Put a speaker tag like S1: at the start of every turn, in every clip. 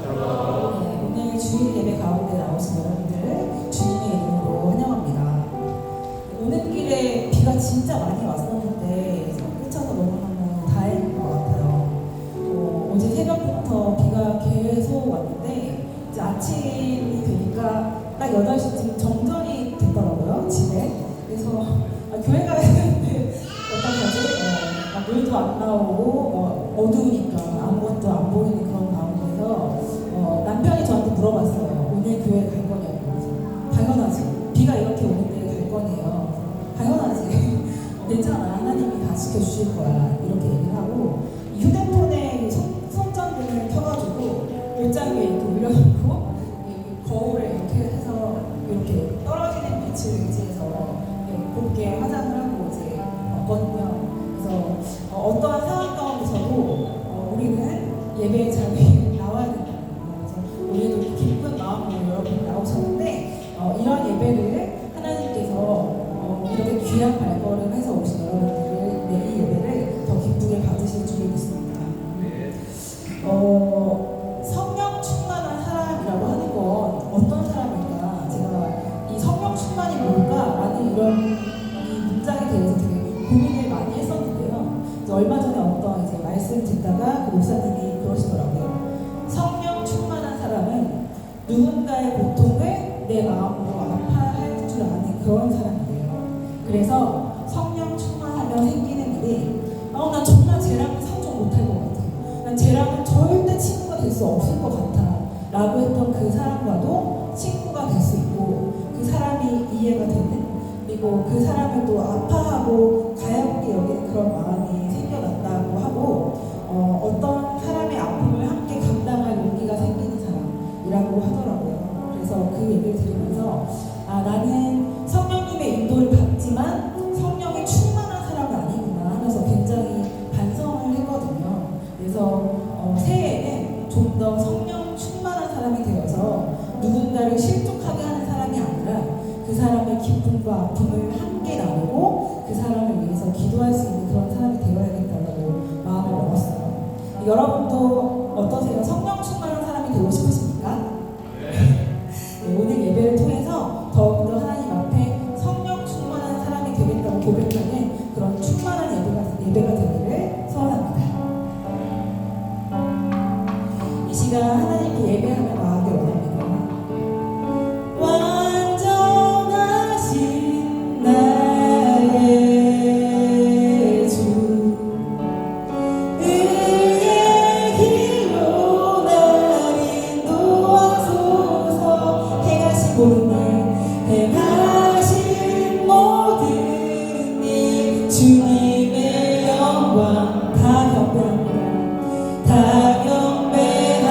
S1: 오늘 주일 예배 가운데 나오신 여러분들을 주님의 이름으로 환영합니다. 오는 길에 비가 진짜 많이 왔었는데 그쳐서 너무너무 다행인 것 같아요. 어제 새벽부터 비가 계속 왔는데 이제 아침이 되니까 딱 8시쯤 정전이 됐더라고요, 집에. 그래서 교회 가야 되는데 어떡하지? 물도 안 나오고 어두우니까 아무것도 안 보이는 그런 가운데서 남편이 저한테 물어봤어요. 오늘 교회 갈 거냐고. 당연하지. 비가 이렇게 오는데 갈 거네요. 당연하지. 괜찮아. 하나님이 다 지켜주실 거야. 이렇게 얘기를 하고 휴대폰에 손전등을 켜가지고 옷장 위에 이렇게 올려놓고 거울에 이렇게 해서 이렇게 떨어지는 빛을 의지해서 곱게 화장을 하고 이제 왔거든요. 그래서 어떠한 상황 가운데서도 우리는 예배 자리에 나와야 된다. 그래서 우리도 기쁜 마음으로 여러분 나오셨는데 이런 예배를 하나님께서 이렇게 귀한 발걸음해서 오신 여러분들을 이 예배를 더 기쁘게 받으실 줄을 믿습니다. 성령 충만한 사람이라고 하는 건 어떤 사람일까? 제가 이 성령 충만이 뭘까? 라는 이런 이 문장에 대해서 되게 고민을 많이 했었는데요. 얼마 전에 어떤 이제 말씀 듣다가 그 목사님이 그러시더라고요. 성령 충만한 사람은 누군가의 고통을 내 마음으로 아파할 줄 아는 그런 사람이에요. 그래서 성령 충만하면 생기는 일이 난 정말 쟤랑은 상종 못할 것 같아. 난 쟤랑은 절대 친구가 될 수 없을 것 같아. 라고 했던 그 사람과도 친구가 될 수 있고 그 사람이 이해가 되는 그리고 그 사람을 또 아파하고 가엾게 여기는 그런 마음이 생겨난다고 하고 어떤 사람의 아픔을 함께 감당할 용기가 생기는 사람이라고 하더라고요. 그래서 그 얘기를 들으면서 나는 성령님의 인도를 받지만 성령이 충만한 사람은 아니구나 하면서 굉장히 반성을 했거든요. 그래서 새해에는 좀 더 성령 충만한 사람이 되어서 누군가를 실족하게 하는 사람이 아니라 그 사람의 기쁨과 아픔을 함께 나누고 그 사람을 위해서 기도할 수 있는 그런 사람이 되어야겠다고 마음을 먹었어요. 여러분도 어떠세요? 성령 충만한 사람이 되고 싶으십니까? 네, 오늘 예배를 통해서 더욱더 하나님 앞에 성령 충만한 사람이 되겠다고 고백하는 그런 충만한 예배가 되기를 소원합니다. 이 시간 하나님께 예배하며 나아가기 원합니다. 주님의 영광 다 경배합니다. 다 경배합니다.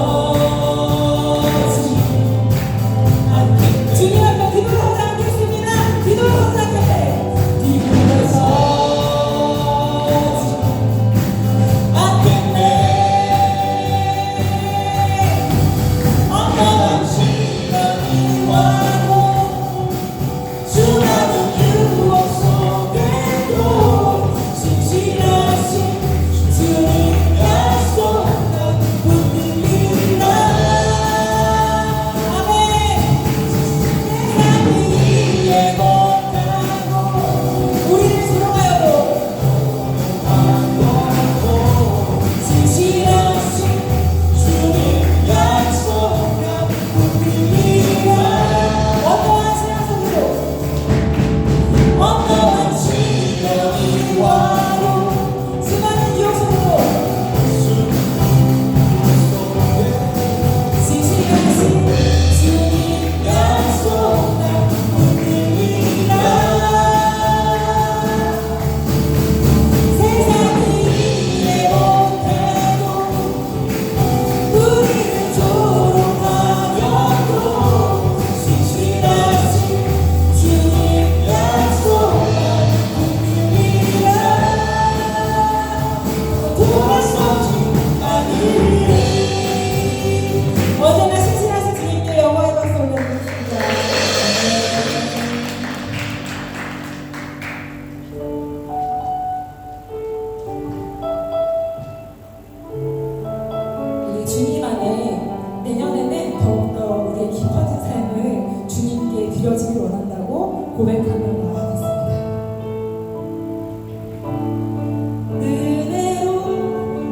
S2: 뒤돌아서지 않겠네.
S1: 주님 앞에 뒤돌아서지 않겠습니다. 뒤돌아서지 않겠네.
S2: 뒤돌아서지 않겠네. 어떠한 시련이 와도 수많은 유혹 속에도 진실하신 주님 약속 난 붙들리라.
S1: 아멘.
S2: 세상 위에 못하고
S1: 우리를 수용하여도
S2: 진실하신 주님 약속 난 붙들리라.
S1: 어떠한 신앙 속에도
S2: 어떠한 시련이 와도
S1: 수많은 유혹 속에도
S2: 진실하신 주님 약속 난 붙들리라. 세상 위에 못해도 우리를 조롱하여도 진실하신 주님 약속 난 붙들리라. 돌아서지 않으리.
S1: 언제나 신실하신 주님께 영광의 박수 올려드립니다. 우리 주님 안에 내년에는 더욱더 우리의 깊어진 삶을 주님께 드려지길 원한다고 고백하며 나아가겠습니다. 은혜로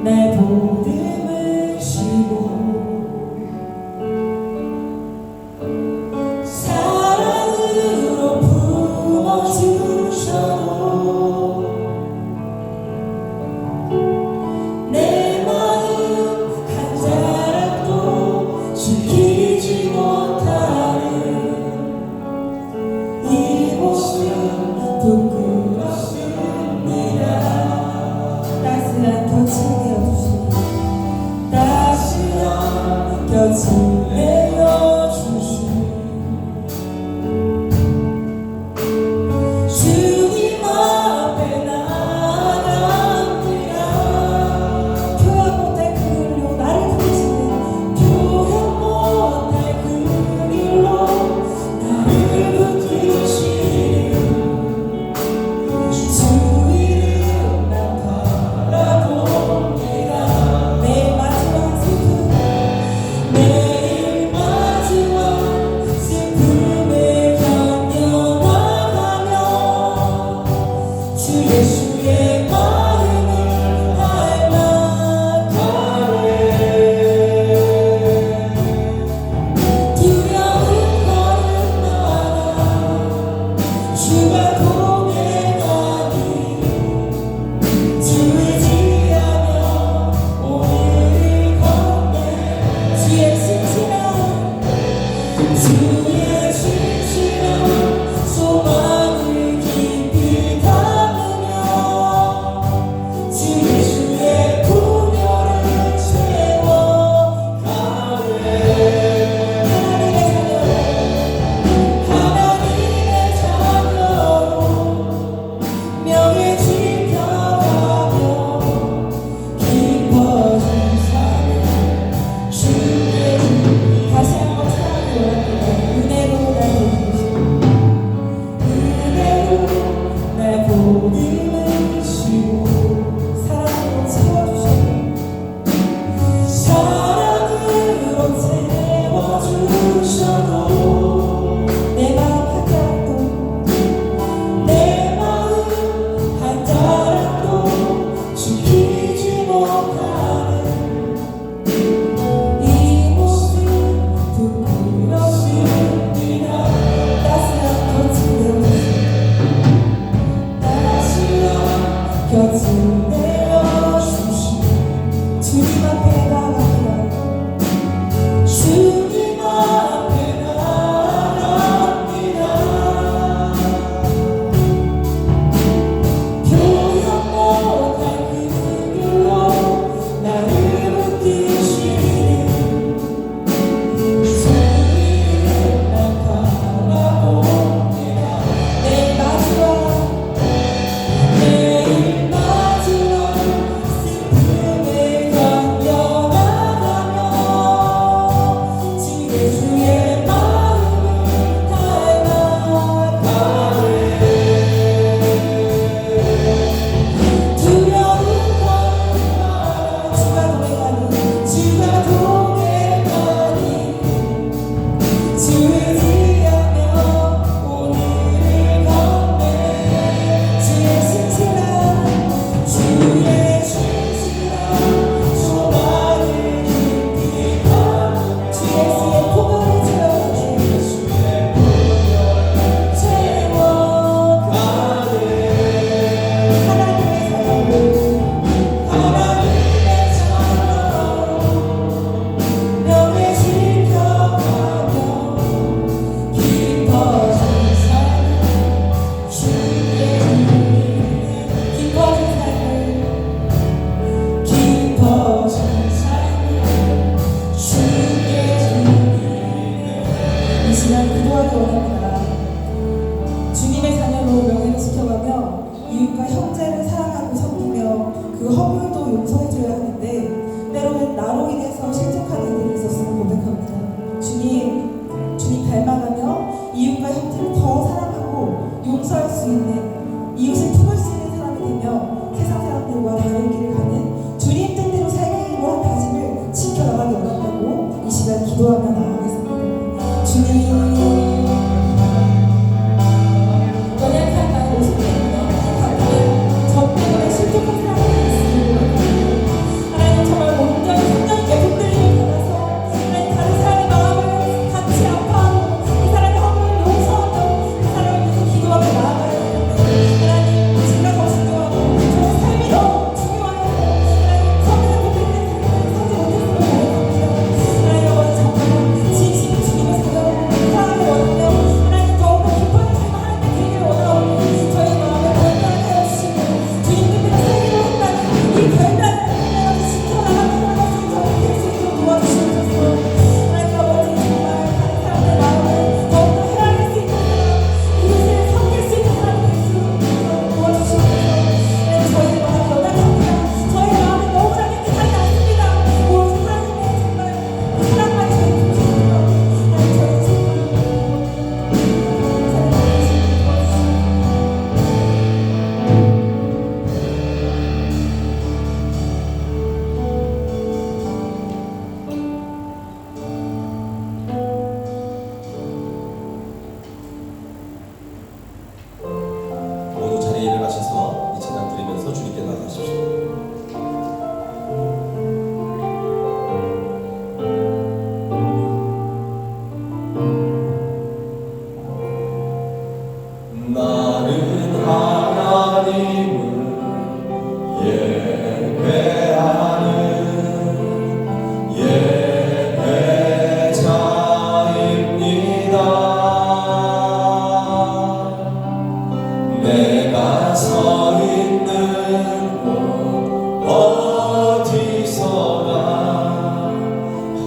S1: 날 보듬을 시고
S2: 사랑으로 품어주셔도 내 마음 한 자락도 지키지 못하는 이 모습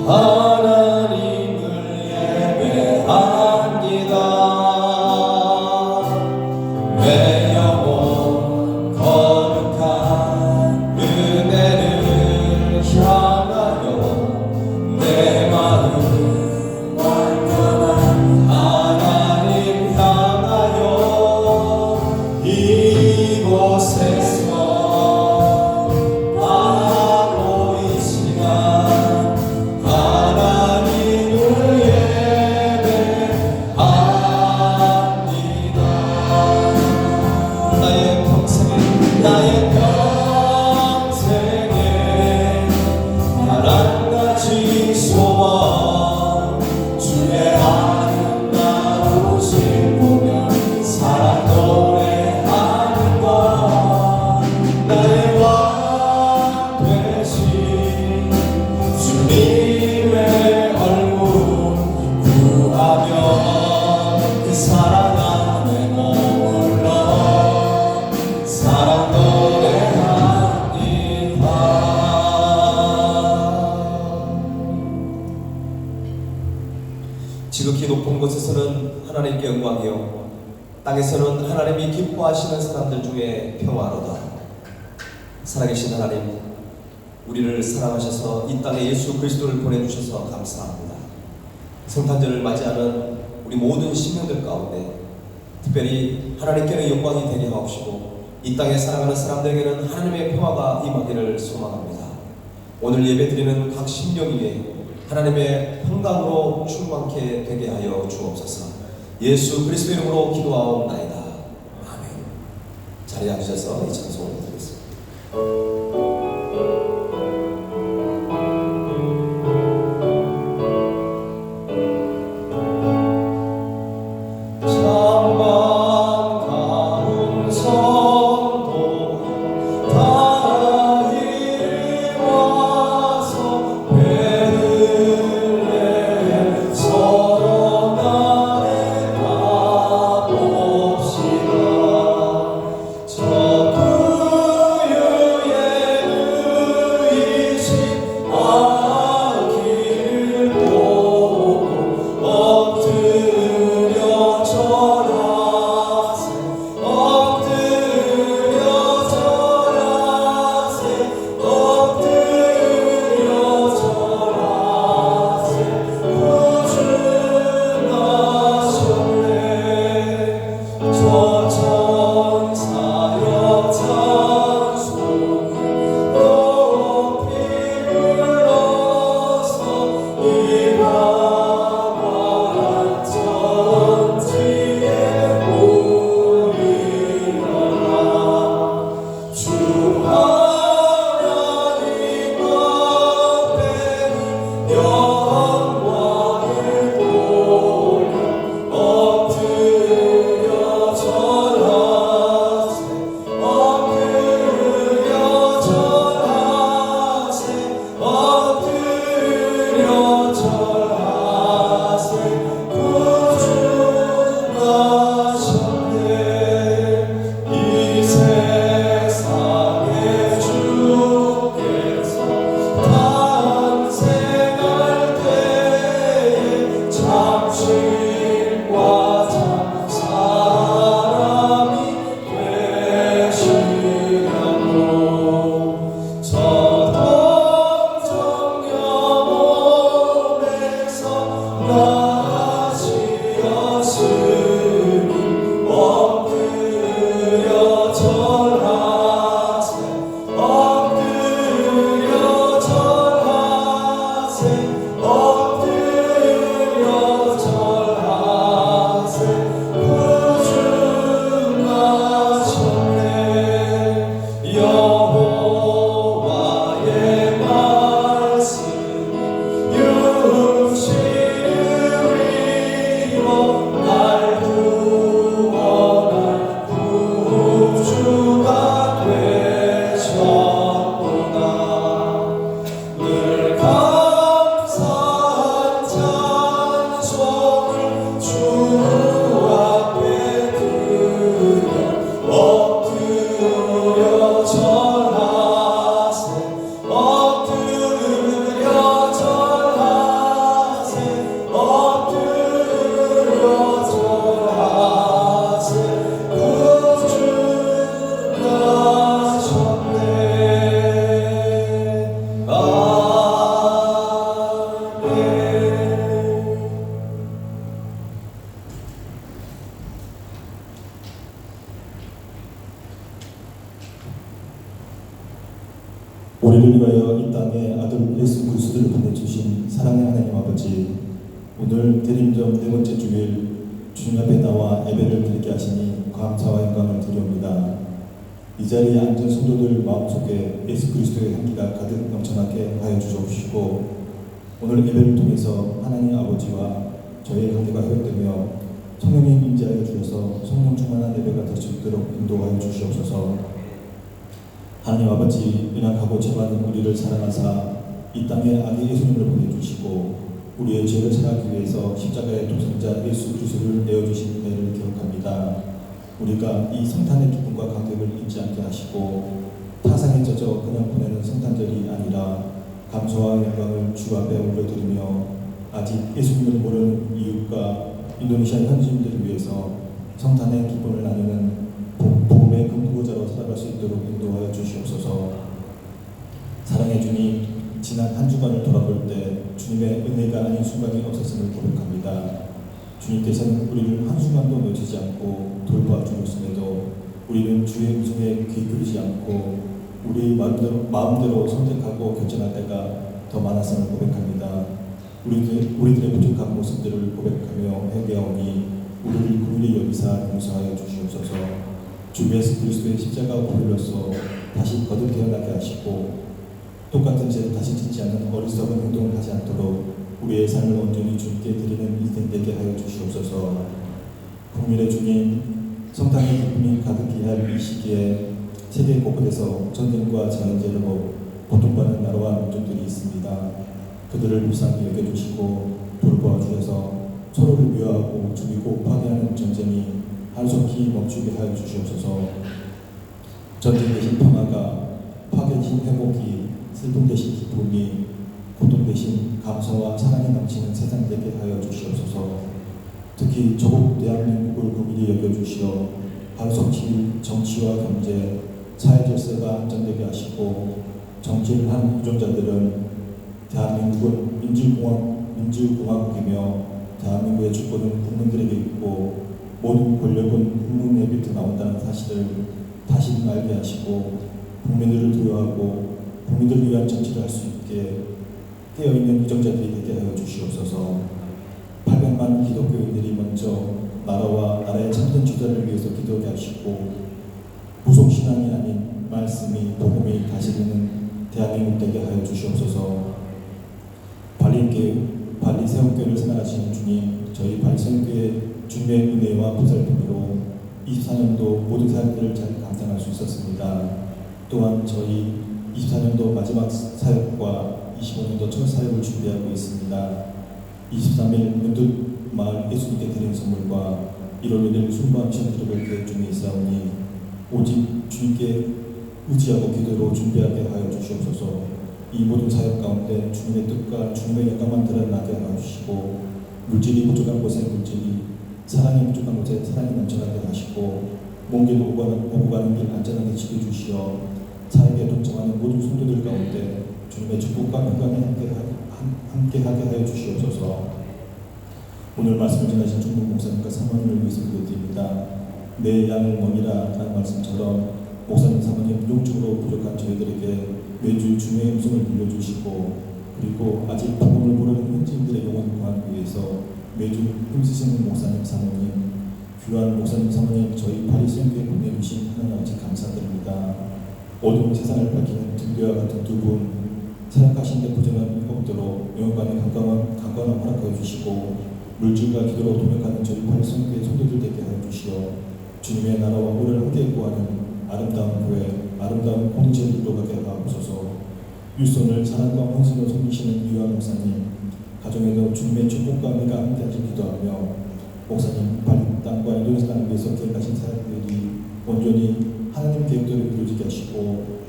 S2: 하나님을 예배합니다. 내 영혼 거룩한 은혜를 향하여 내 마음 완전한 하나님 향하여 이곳에서 바로 이 시간 하나님을 예배합니다. 나의 평생에 하나같이 소원 주의 아름다우신 보면 사랑 노래하는 것 나의 왕 되신 주님의 얼굴 구하며 그 사랑 안에 머물러 사랑 노래합니다. 지극히 높은 곳에서는 하나님께 영광이요 땅에서는 하나님이 기뻐하시는 사람들 중에 평화로다. 살아계신 하나님, 우리를 사랑하셔서 이 땅에 예수 그리스도를 보내주셔서 감사합니다. 성탄절을 맞이하는 우리 모든 시민들 가운데 특별히 하나님께는 영광이 되게 하옵시고 이 땅에 살아가는 사람들에게는 하나님의 평화가 임하기를 소망합니다. 오늘 예배드리는 각 심령 위에 하나님의 평강으로 충만케 되게 하여 주옵소서. 예수 그리스도 이름으로 기도하옵나이다. 아멘. 자리에 앉으셔서 이 찬송을 드리겠습니다.
S3: 오늘 대림절 네 번째 주일 주님 앞에 나와 예배를 드리게 하시니 감사와 영광을 드리옵니다. 이 자리에 앉은 성도들 마음속에 예수 그리스도의 향기가 가득 넘쳐나게 하여 주시옵시고 오늘 예배를 통해서 하나님 아버지와 저의 관계가 회복되며 성령님 임재하여 주셔서 성령 충만한 예배가 될 수 있도록 인도하여 주시옵소서. 하나님 아버지, 연약하고 죄많은 우리를 사랑하사 이 땅에 아기 예수님을 보내주시고 우리의 죄를 사하기 위해서 십자가의 독생자 예수 그리스도를 내어주신 은혜를 기억합니다. 우리가 이 성탄의 기쁨과 감격을 잊지 않게 하시고 타상에 젖어 그냥 보내는 성탄절이 아니라 감사와 영광을 주 앞에 올려드리며 아직 예수님을 모르는 이웃과 인도네시아 현지인들을 위해서 성탄의 기쁨을 나누는 복음의 근거자로 살아갈 수 있도록 인도하여 주시옵소서. 사랑해 주님, 지난 한 주간을 돌아볼 때 주님의 은혜가 아닌 순간이 없었음을 고백합니다. 주님께서는 우리를 한순간도 놓치지 않고 돌봐 주셨음에도 우리는 주의 음성에 귀 기울이지 않고 우리 마음대로 선택하고 결정할 때가 더 많았음을 고백합니다. 우리들의 부족한 모습들을 고백하며 회개하오니 우리를 긍휼히 여기사 용서하여 주시옵소서. 주 예수 그리스도의 십자가 보혈로서 다시 거듭 태어나게 하시고 똑같은 죄를 다시 짓지 않는 어리석은 행동을 하지 않도록 우리의 삶을 온전히 주님께 드리는 인생 되게 하여 주시옵소서. 국민의 주님, 성탄의 기쁨이 가득히 할 이 시기에 세계 곳곳에서 전쟁과 자연재해로 고통받는 나라와 민족들이 있습니다. 그들을 불쌍히 여겨주시고 돌보아 주셔서 서로를 미워하고 죽이고 파괴하는 전쟁이 한속히 멈추게 하여 주시옵소서. 전쟁 대신 평화가, 파괴 대신 회복이, 슬픔 대신 기쁨이, 고통 대신 감사와 사랑이 넘치는 세상 되게 하여 주시옵소서. 특히 조국 대한민국을 국민이 여겨주시어 한속히 정치와 경제, 사회 질서가 안정되게 하시고 정치를 한 유종자들은 대한민국은 민주공화국이며 대한민국의 주권은 국민들에게 있고 모든 권력은 국민에게부터 나온다는 사실을 다시 알게 하시고 국민들을 두려워하고 국민들을 위한 정치를 할 수 있게 깨어있는 유정자들이 되게 하여 주시옵소서. 800만 기독교인들이 먼저 나라와 나라의 참된 주자를 위해서 기도하게 하시고 무속신앙이 아닌 말씀이 복음이 다시 되는 대한민국 되게 하여 주시옵소서. 발리 세운교회를 생각하시는 주님, 저희 발리 세운교회 주님의 은혜와 보살핌으로 24년도 모든 사역들을 잘 감당할 수 있었습니다. 또한 저희 24년도 마지막 사역과 25년도 첫 사역을 준비하고 있습니다. 23일 문득 마을 예수님께 드리는 선물과 1월 1일 순방 시험 드릴 계획 중에 있사오니 오직 주님께 의지하고 기도로 준비하게 하여 주시옵소서. 이 모든 사역 가운데 주님의 뜻과 주님의 영광만 드러나게 하여 주시고 물질이 부족한 곳에 물질이, 사랑이 부족한 곳에 사랑이 넘쳐나게 하시고 먼 길 오고 가는 길 안전하게 지켜주시어 사역에 동참하는 모든 성도들 가운데 주님의 축복과 평강이 함께하게 하여 주시옵소서. 오늘 말씀을 전하신 중국 목사님과 사모님을 위해서 기도드립니다. 내 양을 먹이라 라는 말씀처럼 목사님 사모님 영적으로 부족한 저희들에게 매주 주님의 음성을 들려주시고 그리고 아직 복음을 모르는 현지인들의 영혼을 구하기 위해서 매주 힘쓰시는 목사님 사모님, 귀한 목사님 사모님, 저희 파리 선교에 보내주신 하나님 아버지 감사드립니다. 어두운 세상을 밝히는 등대와 같은 두 분, 생각하신 데 부정함이 없도록 영광의 강건함 허락하여 주시고 물질과 기도로 동역하는 저희 파리 선교의 성도들 되게 하여 주시어 주님의 나라와 오를 함께 구하는 아름다운 교회, 아름다운 공동체를 이루어가게 하옵소서. 율손을 사랑과 헌신으로 섬기시는 이유한 목사님, 가정에도 주님의 축복과 은혜가 함께 하실 기도하며 목사님 발리 땅과 인도네시아 땅을 위해서 계획하신 사역들이 온전히 하나님 계획대로 이루어지게 하시고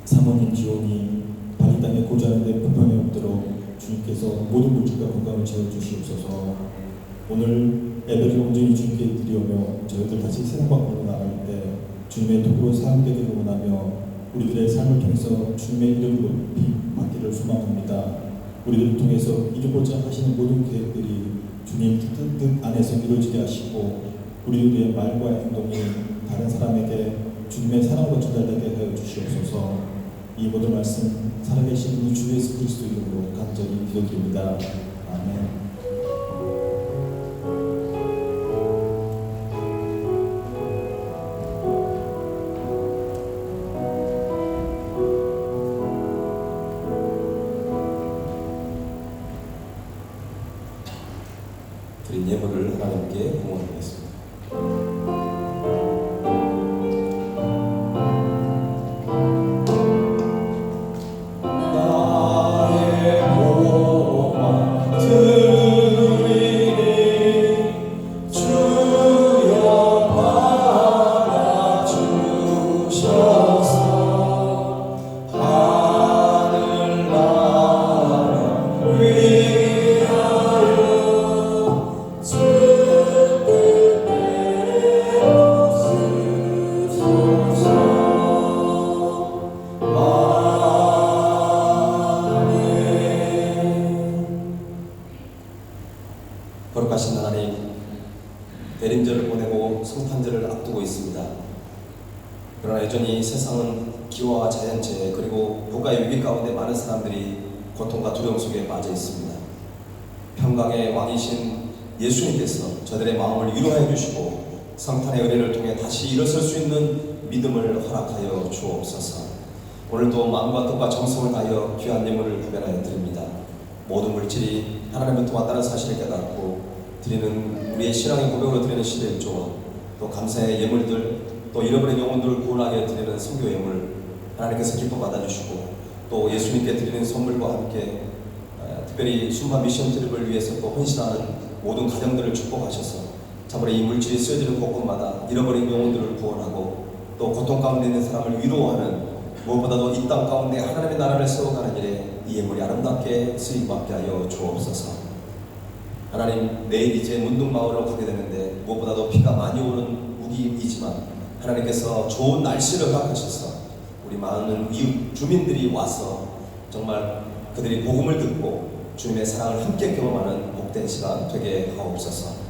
S3: 사모님 지원이 발리 땅에 고자하는 데 불편이 없도록 주님께서 모든 물질과 건강을 채워주시옵소서. 오늘 예배를 온전히 주님께 드리오며 저희들 다시 세상 밖으로 나갈 때 주님의 도구로 사용되기를 원하며 우리들의 삶을 통해서 주님의 이름을 높이 받기를 소망합니다. 우리들을 통해서 이루고자 하시는 모든 계획들이 주님 뜻 안에서 이루어지게 하시고 우리들의 말과 행동이 다른 사람에게 주님의 사랑으로 전달되게 하여 주시옵소서. 이 모든 말씀 살아계신 우리 주 예수 그리스도 이름으로 간절히 기도드립니다. 아멘.
S2: 드린 예물을 하나님께 공헌하겠습니다. 거룩하신 하나님, 대림절을 보내고 성탄절을 앞두고 있습니다. 그러나 여전히 세상은 기와와 자연재해 그리고 국가의 위기 가운데 많은 사람들이 고통과 두려움 속에 빠져 있습니다. 평강의 왕이신 예수님께서 저들의 마음을 위로해 주시고 성탄의 은혜를 통해 다시 일어설 수 있는 믿음을 허락하여 주옵소서. 오늘도 마음과 뜻과 정성을 다하여 귀한 예물을 구별하여 드립니다. 모든 물질이 하나님부터 왔다는 사실을 깨닫고 드리는 우리의 신앙의 고백으로 드리는 시대일조와 또 감사의 예물들, 또 잃어버린 영혼들을 구원하게 드리는 선교 예물 하나님께서 기뻐 받아주시고 또 예수님께 드리는 선물과 함께 특별히 순방 미션 트립을 위해서 또 헌신하는 모든 가정들을 축복하셔서 참으로 이 물질이 쓰여지는 곳곳마다 잃어버린 영혼들을 구원하고 또 고통 가운데 있는 사람을 위로하는, 무엇보다도 이 땅 가운데 하나님의 나라를 세워가는 일에 이 예물이 아름답게 쓰임받게 하여 주옵소서. 하나님, 내일 이제 문둥마을로 가게 되는데 무엇보다도 비가 많이 오는 우기이지만 하나님께서 좋은 날씨를 허락하셔서 우리 많은 이웃 주민들이 와서 정말 그들이 복음을 듣고 주님의 사랑을 함께 경험하는 복된 시간 되게 하옵소서.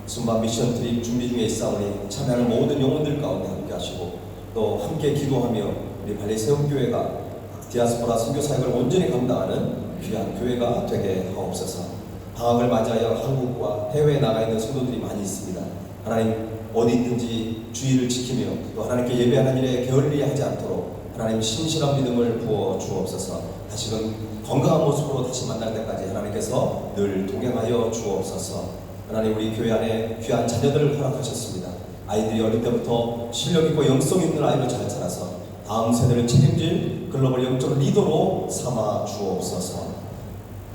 S2: 순방 미션 트립 준비 중에 있사오니 참여하는 모든 영혼들 가운데 함께 하시고 또 함께 기도하며 우리 발리 세움교회가 디아스포라 선교 사역을 온전히 감당하는 귀한 교회가 되게 하옵소서. 방학을 맞이하여 한국과 해외에 나가 있는 성도들이 많이 있습니다. 하나님, 어디 있든지 주의를 지키며 또 하나님께 예배하는 일에 게을리하지 않도록 하나님 신실한 믿음을 부어 주옵소서. 다시금 건강한 모습으로 다시 만날 때까지 하나님께서 늘 동행하여 주옵소서. 하나님, 우리 교회 안에 귀한 자녀들을 허락하셨습니다. 아이들이 어릴 때부터 실력 있고 영성 있는 아이로 잘 자라서 다음 세대를 책임질 글로벌 영적 리더로 삼아 주옵소서.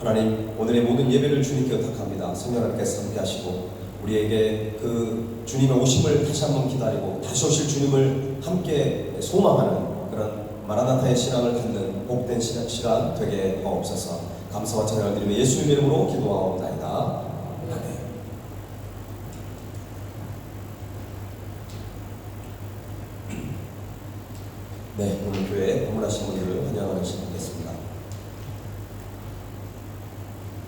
S2: 하나님, 오늘의 모든 예배를 주님께 의탁합니다. 성령 하나님께서 함께 하시고 우리에게 그 주님의 오심을 다시 한번 기다리고 다시 오실 주님을 함께 소망하는 그런 마라나타의 신앙을 갖는 복된 시간 되게 하옵소서. 감사와 찬양을 드리며 예수님의 이름으로 기도하옵나이다. 아멘. 네, 오늘 교회에 방문하신 분들을 환영하는 시간이겠습니다.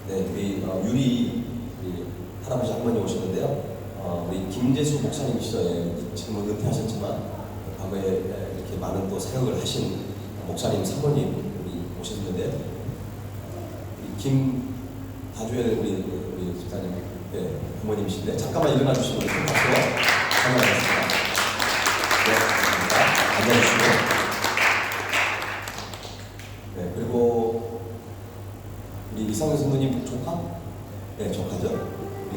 S2: 네, 우리 유리 할아버지 할머니 오셨는데요. 우리 김재수 목사님이시죠. 지금은 은퇴하셨지만 과거에 이렇게 많은 또 사역을 하신 목사님 사모님 우리 오셨는데 김다주엘 우리 집사님 부모님이신데 잠깐만 일어나 주시면 박수로 환영하겠습니다. 네, 감사합니다. 앉아주시고. 네, 그리고 우리 이상현 선생님 조카? 네, 조카죠. 우리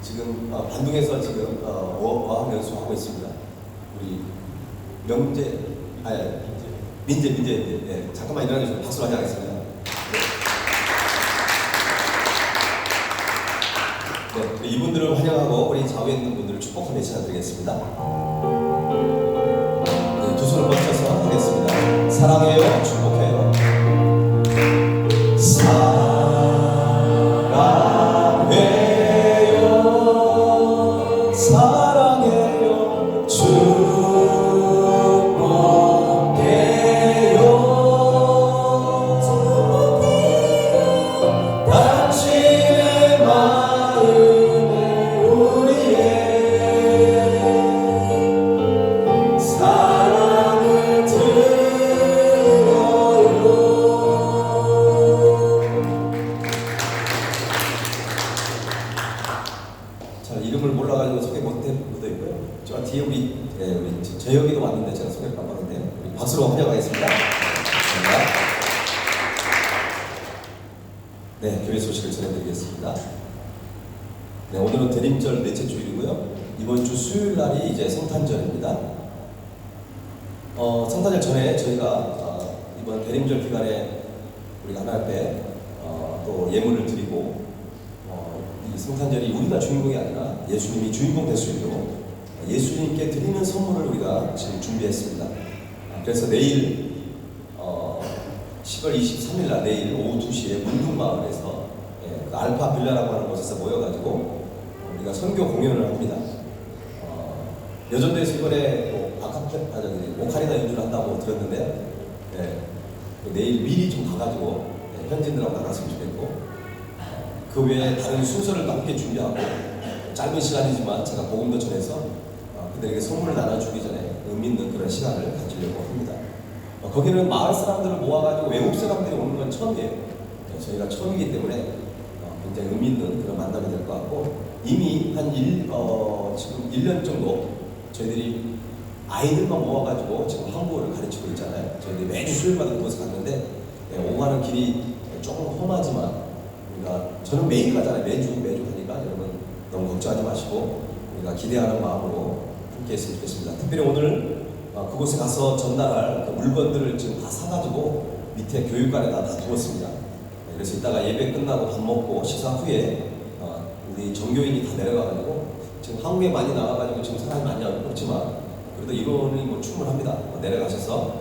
S2: 지금 반둥에서 지금 어학 연수하고 있습니다. 우리 민재. 네, 잠깐만 일어나 주시면 박수로 환영하겠습니다. 네, 이분들을 환영하고 우리 좌우에 있는 분들을 축복하며 인사드리겠습니다. 네, 두 손을 뻗쳐서 하겠습니다. 사랑해요, 축복해요. 사랑해요, 축복해요. 당신의 마음에 우리의 사랑을 드려요. 자, 이름을 몰라가지고 소개 못한 분도 있고요. 저 뒤에 우리 재혁이도 왔는데 제가 소개 깜빡했네요. 우리 박수로 환영하겠습니다. 감사합니다. 네, 교회 소식을 전해드리겠습니다. 네, 오늘은 대림절 넷째 주일이고요. 이번 주 수요일 날이 이제 성탄절입니다. 성탄절 전에 저희가 이번 대림절 기간에 우리 하나님 앞에 또 예물을 드리고 이 성탄절이 우리가 주인공이 아니라 예수님이 주인공 될 수 있도록 예수님께 드리는 선물을 우리가 지금 준비했습니다. 그래서 내일 10월 23일 날 내일 오후 2시에 문둥마을에서 그 알파 빌라라고 하는 곳에서 모여가지고 우리가 선교 공연을 합니다. 여전도에서 이번에 오카리나 연주를 한다고 들었는데요. 내일 미리 좀 가가지고 현지인들하고 나갔으면 좋겠고 그 외에 다른 순서를 함께 준비하고 짧은 시간이지만 제가 복음도 전해서 그들에게 선물을 나눠주기 전에 의미 있는 그런 시간을 가지려고 합니다. 거기는 마을 사람들을 모아가지고 외국 사람들이 오는 건 처음이에요. 저희가 처음이기 때문에 굉장히 의미 있는 그런 만남이 될 것 같고 이미 지금 1년 정도 저희들이 아이들만 모아가지고 지금 한국어를 가르치고 있잖아요. 저희들이 매주 수요일마다 그곳에 갔는데 오가는 길이 조금 험하지만 저는 매일 가잖아요. 매주 가니까 여러분 너무 걱정하지 마시고 우리가 기대하는 마음으로 함께 했으면 좋겠습니다. 특별히 오늘 그곳에 가서 전달할 그 물건들을 지금 다 사가지고 밑에 교육관에다 다 두었습니다. 그래서 이따가 예배 끝나고 밥 먹고 식사 후에 우리 전교인이 다 내려가가지고 지금 한국에 많이 나와가지고 지금 사람이 많이 없지만 그래도 이론이 뭐 충분합니다. 내려가셔서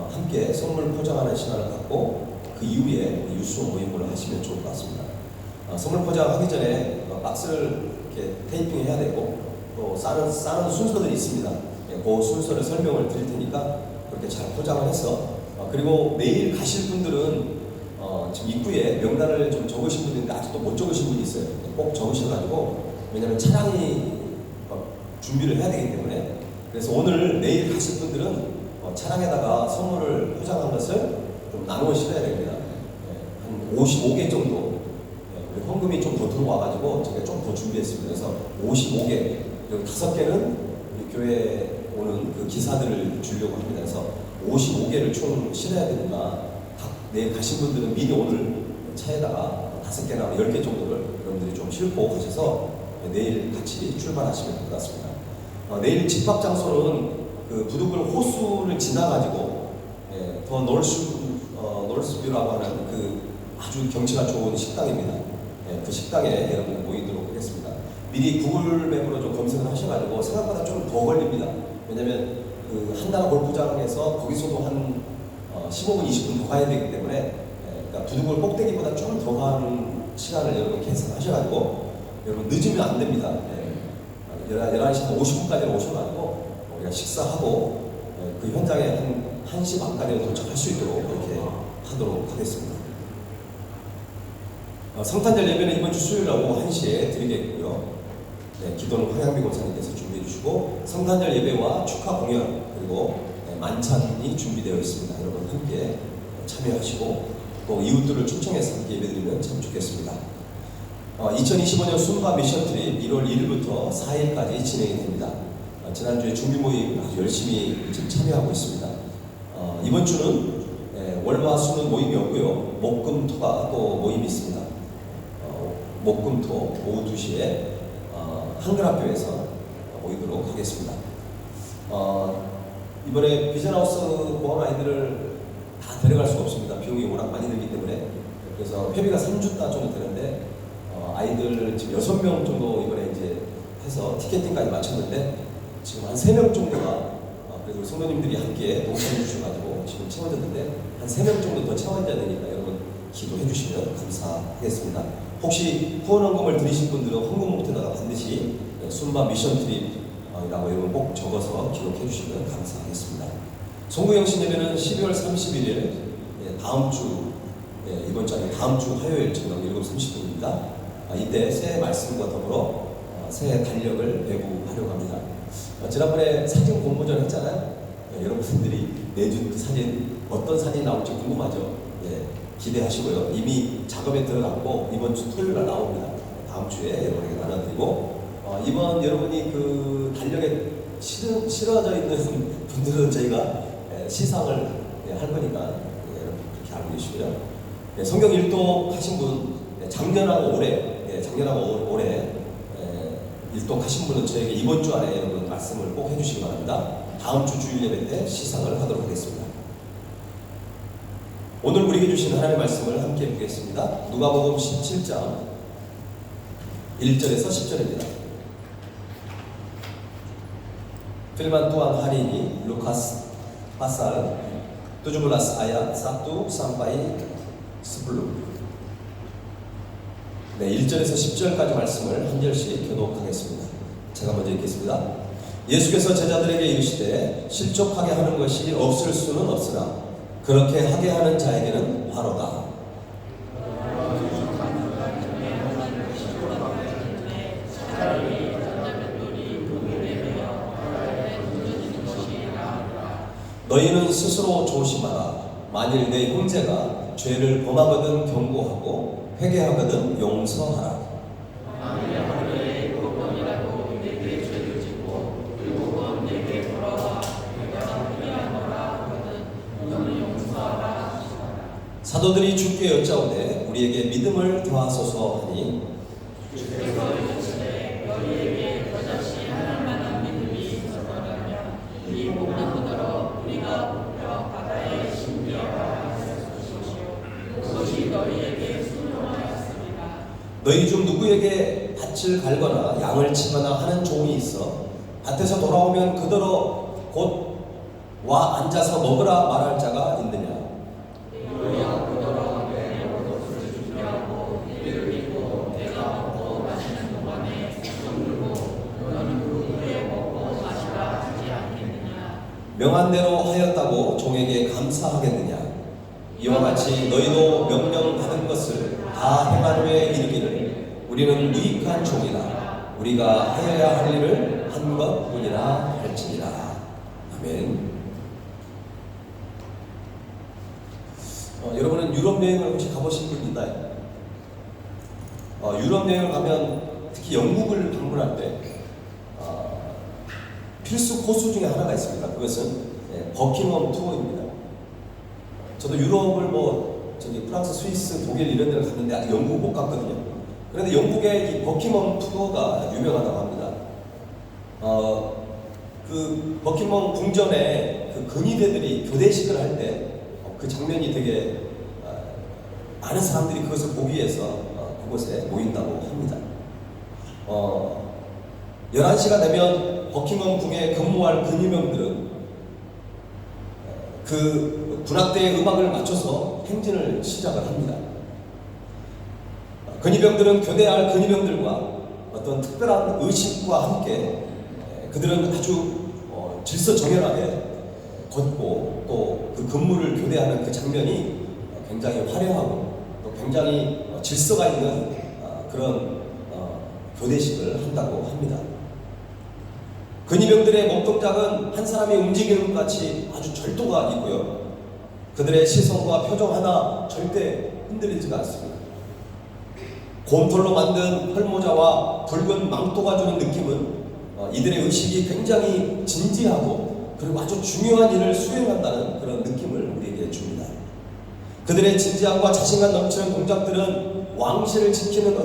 S2: 함께 선물 포장하는 시간을 갖고 그 이후에 유수 모임을 하시면 좋을 것 같습니다. 선물 포장하기 전에 박스를 이렇게 테이핑해야 되고 또 싸는 순서들이 있습니다. 그 순서를 설명을 드릴 테니까 그렇게 잘 포장을 해서 그리고 내일 가실 분들은 지금 입구에 명단을 좀 적으신 분이 있는데 아직도 못 적으신 분이 있어요. 꼭 적으셔가지고 왜냐하면 차량이 준비를 해야 되기 때문에 그래서 오늘 내일 가실 분들은 차량에다가 선물을 포장한 것을 좀 나누어 실어야 됩니다. 한 55개 정도 헌금이 좀 더 들어와가지고 제가 좀 더 준비했습니다. 그래서 55개 그리고 5개는 교회에 오는 그 기사들을 주려고 합니다. 그래서 55개를 총 실어야 되니까 내일 가신 분들은 미리 오늘 차에다가 5개나 10개 정도를 여러분들이 좀 싣고 가셔서 내일 같이 출발하시면 될 것 같습니다. 내일 집합 장소는 그 부두글 호수를 지나가지고 더 놀스뷰라고 하는 그 아주 경치가 좋은 식당입니다. 그 식당에 여러분 모이도록 하겠습니다. 미리 구글맵으로 좀 검색을 하셔가지고 생각보다 좀 더 걸립니다. 왜냐면 그 한나라 골프장에서 거기서도 한 15분, 20분 더 가야 되기 때문에 그러니까 부두글 꼭대기보다 좀 더 가는 시간을 여러분 계산하셔가지고 여러분 늦으면 안 됩니다. 11시 50분까지 오셔가지고 우리가 식사하고 그 현장에 한 1시 반까지 도착할 수 있도록 그렇게 하도록 하겠습니다. 성탄절 예배는 이번 주 수요일 오후 1시에 드리겠고요. 기도는 황양미 권사님께서 준비해 주시고 성탄절 예배와 축하 공연 그리고 만찬이 준비되어 있습니다. 여러분 함께 참여하시고 또 이웃들을 초청해서 함께 예배드리면 참 좋겠습니다. 2025년 순바 미션 트립 1월 1일부터 4일까지 진행이 됩니다. 지난주에 준비 모임 아주 열심히 지금 참여하고 있습니다. 이번 주는 월화 수는 모임이 없고요. 목금토가 또 모임이 있습니다. 목금토 오후 2시에 한글학교에서 모이도록 하겠습니다. 이번에 비전하우스 보안 아이들을 다 데려갈 수가 없습니다. 비용이 워낙 많이 들기 때문에. 그래서 회비가 3주 정도 되는데 아이들 지금 6명 정도 이번에 이제 해서 티켓팅까지 마쳤는데 지금 한 3명 정도가 그래도 성도님들이 함께 동참해 주셔가지고 지금 채워졌는데 한 3명 정도 더 채워져야 되니까 여러분 기도해 주시면 감사하겠습니다. 혹시 후원헌금을 드리신 분들은 헌금 목표에다가 반드시 순바 미션 트립이라고 여러분 꼭 적어서 기록해 주시면 감사하겠습니다. 송구영신 예배는 12월 31일 다음 주 이번 주 아니 다음 주 화요일 저녁 7시 30분입니다. 이때 새 말씀과 더불어 새 달력을 배부하려고 합니다. 지난번에 사진 공모전 했잖아요. 여러분들이 내준 그 사진 어떤 사진이 나올지 궁금하죠? 기대하시고요. 이미 작업에 들어갔고 이번 주 토요일 날 나옵니다. 다음 주에 여러분에게 나눠드리고 이번 여러분이 그 달력에 실어져 있는 분들은 저희가 시상을 할 거니까 여러분 그렇게 알고 계시고요. 성경 일독 하신 분 작년하고 올해 일독하신 분은 저에게 이번 주 안에 여러분 말씀을 꼭 해주시기 바랍니다. 다음 주 주일 예배 때 시상을 하도록 하겠습니다. 오늘 우리에게 주신 하나님의 말씀을 함께 보겠습니다. 누가복음 17장 1절에서 10절입니다. Firman Tuhan hari ini Lukas pasal 17 ayat 1 sampai 10. 네, 1절에서 10절까지 말씀을 한 절씩 교독하겠습니다. 제가 먼저 읽겠습니다. 예수께서 제자들에게 이르시되 실족하게 하는 것이 없을 수는 없으나 그렇게 하게 하는 자에게는 화로다. 너희는 스스로 조심하라. 만일 내 형제가 죄를 범하거든 경고하고 회개하거든 용서하라. 사도들이 주께 여짜오되 우리에게 믿음을 더하소서 하니 너희 중 누구에게 밭을 갈거나 양을 치거나 하는 종이 있어 밭에서 돌아오면 그대로 곧 와 앉아서 먹으라 말할 자가 있느냐? 명한 대로 하였다고 종에게 감사하겠느냐? 이와 같이 너희도 명령받은 것을 다 행한 후에 이르기를 우리는 유익한 종이라 우리가 하여야 할 일을 한 것뿐이라 할지니라. 아멘. 여러분은 유럽 여행을 혹시 가보신 분 있나요? 유럽 여행을 가면 특히 영국을 방문할 때 필수 코스 중에 하나가 있습니다. 그것은 버킹엄 투어입니다. 저도 유럽을 프랑스, 스위스, 독일 이런 데를 갔는데 아직 영국 못 갔거든요. 그런데 영국의 이 버킹엄 투어가 유명하다고 합니다. 그 버킹엄 궁전에 그 근위대들이 교대식을 할 때 그 장면이 되게 많은 사람들이 그것을 보기 위해서 그곳에 모인다고 합니다. 11시가 되면 버킹엄 궁에 근무할 근위병들은 그 군악대의 음악을 맞춰서 행진을 시작을 합니다. 근위병들은 교대할 근위병들과 어떤 특별한 의식과 함께 그들은 아주 질서정연하게 걷고 또 그 근무를 교대하는 그 장면이 굉장히 화려하고 또 굉장히 질서가 있는 그런 교대식을 한다고 합니다. 근위병들의 몸동작은 한 사람이 움직이는 것 같이 아주 절도가 있고요. 그들의 시선과 표정 하나 절대 흔들리지가 않습니다. 곰털로 만든 펄모자와 붉은 망토가 주는 느낌은 이들의 의식이 굉장히 진지하고 그리고 아주 중요한 일을 수행한다는 그런 느낌을 우리에게 줍니다. 그들의 진지함과 자신감 넘치는 동작들은 왕실을 지키는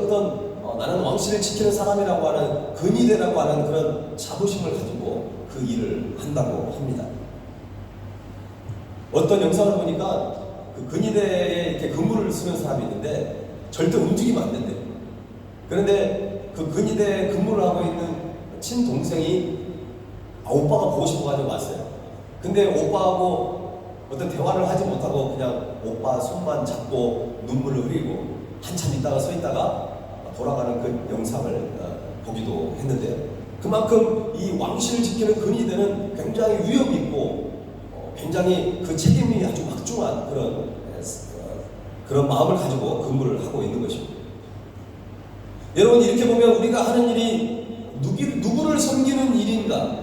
S2: 나는 왕실을 지키는 사람이라고 하는 근위대라고 하는 그런 자부심을 가지고 그 일을 한다고 합니다. 어떤 영상을 보니까 그 근위대에 이렇게 근무를 쓰는 사람이 있는데 절대 움직이면 안 된대요. 그런데 그 근위대에 근무를 하고 있는 친동생이 오빠가 보고 싶어가지고 왔어요. 근데 오빠하고 어떤 대화를 하지 못하고 그냥 오빠 손만 잡고 눈물을 흘리고 한참 있다가 서 있다가 돌아가는 그 영상을 보기도 했는데요. 그만큼 이 왕실을 지키는 근위대는 굉장히 위험 있고 굉장히 그 책임이 아주 막중한 그런 마음을 가지고 근무를 하고 있는 것입니다. 여러분 이렇게 보면 우리가 하는 일이 누구를 섬기는 일인가,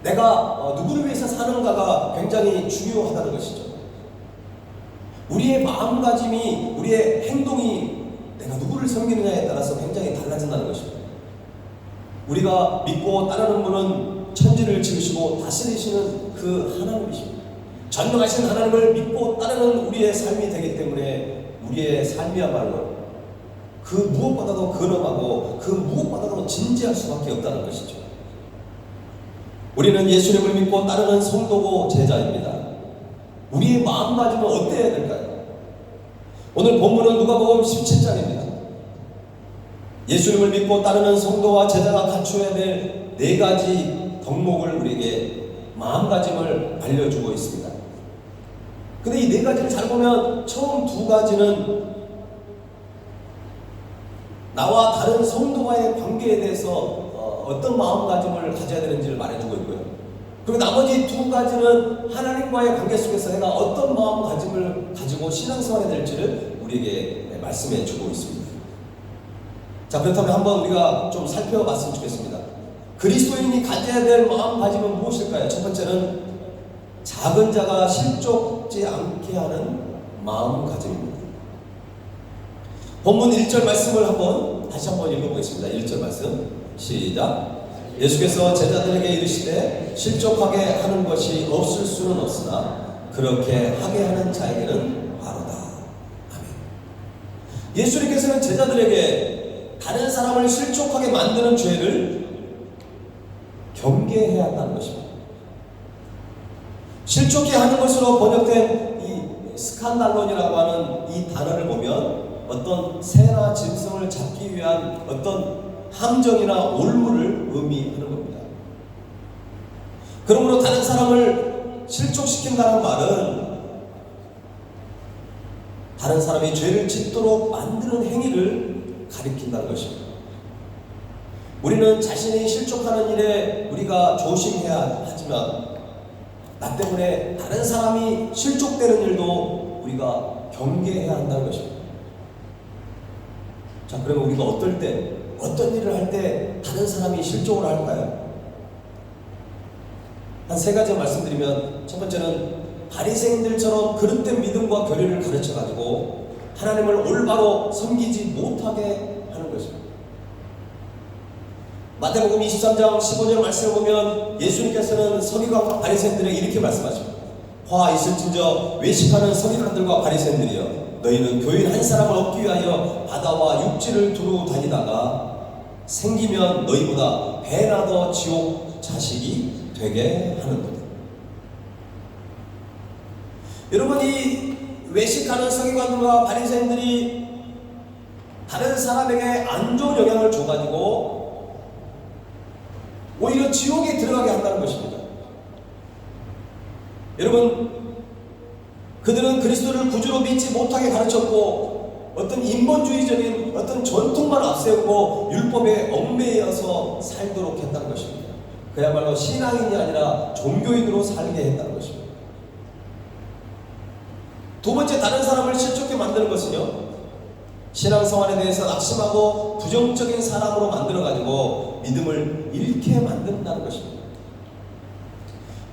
S2: 내가 누구를 위해서 사는가가 굉장히 중요하다는 것이죠. 우리의 마음가짐이, 우리의 행동이 내가 누구를 섬기느냐에 따라서 굉장히 달라진다는 것입니다. 우리가 믿고 따르는 분은 천지를 지으시고 다스리시는 그 하나님이십니다. 전능하신 하나님을 믿고 따르는 우리의 삶이 되기 때문에 우리의 삶이야말로 그 무엇보다도 근엄하고 그 무엇보다도 진지할 수밖에 없다는 것이죠. 우리는 예수님을 믿고 따르는 성도고 제자입니다. 우리의 마음가짐은 어때야 될까요? 오늘 본문은 누가복음 17장입니다. 예수님을 믿고 따르는 성도와 제자가 갖추어야 될 네 가지 덕목을 우리에게 마음가짐을 알려주고 있습니다. 근데 이 네 가지를 잘 보면 처음 두 가지는 나와 다른 성도와의 관계에 대해서 어떤 마음가짐을 가져야 되는지를 말해주고 있고요. 그리고 나머지 두 가지는 하나님과의 관계 속에서 내가 어떤 마음가짐을 가지고 신앙생활에 될지를 우리에게 말씀해 주고 있습니다. 자, 그렇다면 한번 우리가 좀 살펴봤으면 좋겠습니다. 그리스도인이 가져야 될 마음가짐은 무엇일까요? 첫 번째는 작은 자가 실족지 않게 하는 마음가짐입니다. 본문 1절 말씀을 다시 한번 읽어보겠습니다. 1절 말씀 시작. 예수께서 제자들에게 이르시되 실족하게 하는 것이 없을 수는 없으나 그렇게 하게 하는 자에게는 바로다. 아멘. 예수님께서는 제자들에게 다른 사람을 실족하게 만드는 죄를 경계해야 한다는 것입니다. 실족해 하는 것으로 번역된 이 스칸달론이라고 하는 이 단어를 보면 어떤 새나 짐승을 잡기 위한 어떤 함정이나 올무를 의미하는 겁니다. 그러므로 다른 사람을 실족시킨다는 말은 다른 사람이 죄를 짓도록 만드는 행위를 가리킨다는 것입니다. 우리는 자신이 실족하는 일에 우리가 조심해야 하지만 나 때문에 다른 사람이 실족되는 일도 우리가 경계해야 한다는 것입니다. 자, 그러면 우리가 어떤 일을 할 때 다른 사람이 실족을 할까요? 한 세 가지 말씀드리면, 첫 번째는 바리새인들처럼 그릇된 믿음과 교리를 가르쳐가지고 하나님을 올바로 섬기지 못하게 하는 것입니다. 마태복음 23장 15절 말씀을 보면 예수님께서는 서기관과 바리새인들에게 이렇게 말씀하십니다. 화 있을진저 외식하는 서기관들과 바리새인들이여, 너희는 교인 한 사람을 얻기 위하여 바다와 육지를 두루 다니다가 생기면 너희보다 배나 더 지옥 자식이 되게 하는도다. 여러분, 이 외식하는 서기관들과 바리새인들이 다른 사람에게 안 좋은 영향을 줘가지고 오히려 지옥에 들어가게 한다는 것입니다. 여러분, 그들은 그리스도를 구주로 믿지 못하게 가르쳤고 어떤 인본주의적인 어떤 전통만 앞세우고 율법에 얽매여서 살도록 했다는 것입니다. 그야말로 신앙인이 아니라 종교인으로 살게 했다는 것입니다. 두 번째, 다른 사람을 실족해 만드는 것은요, 신앙생활에 대해서 낙심하고 부정적인 사람으로 만들어가지고 믿음을 잃게 만든다는 것입니다.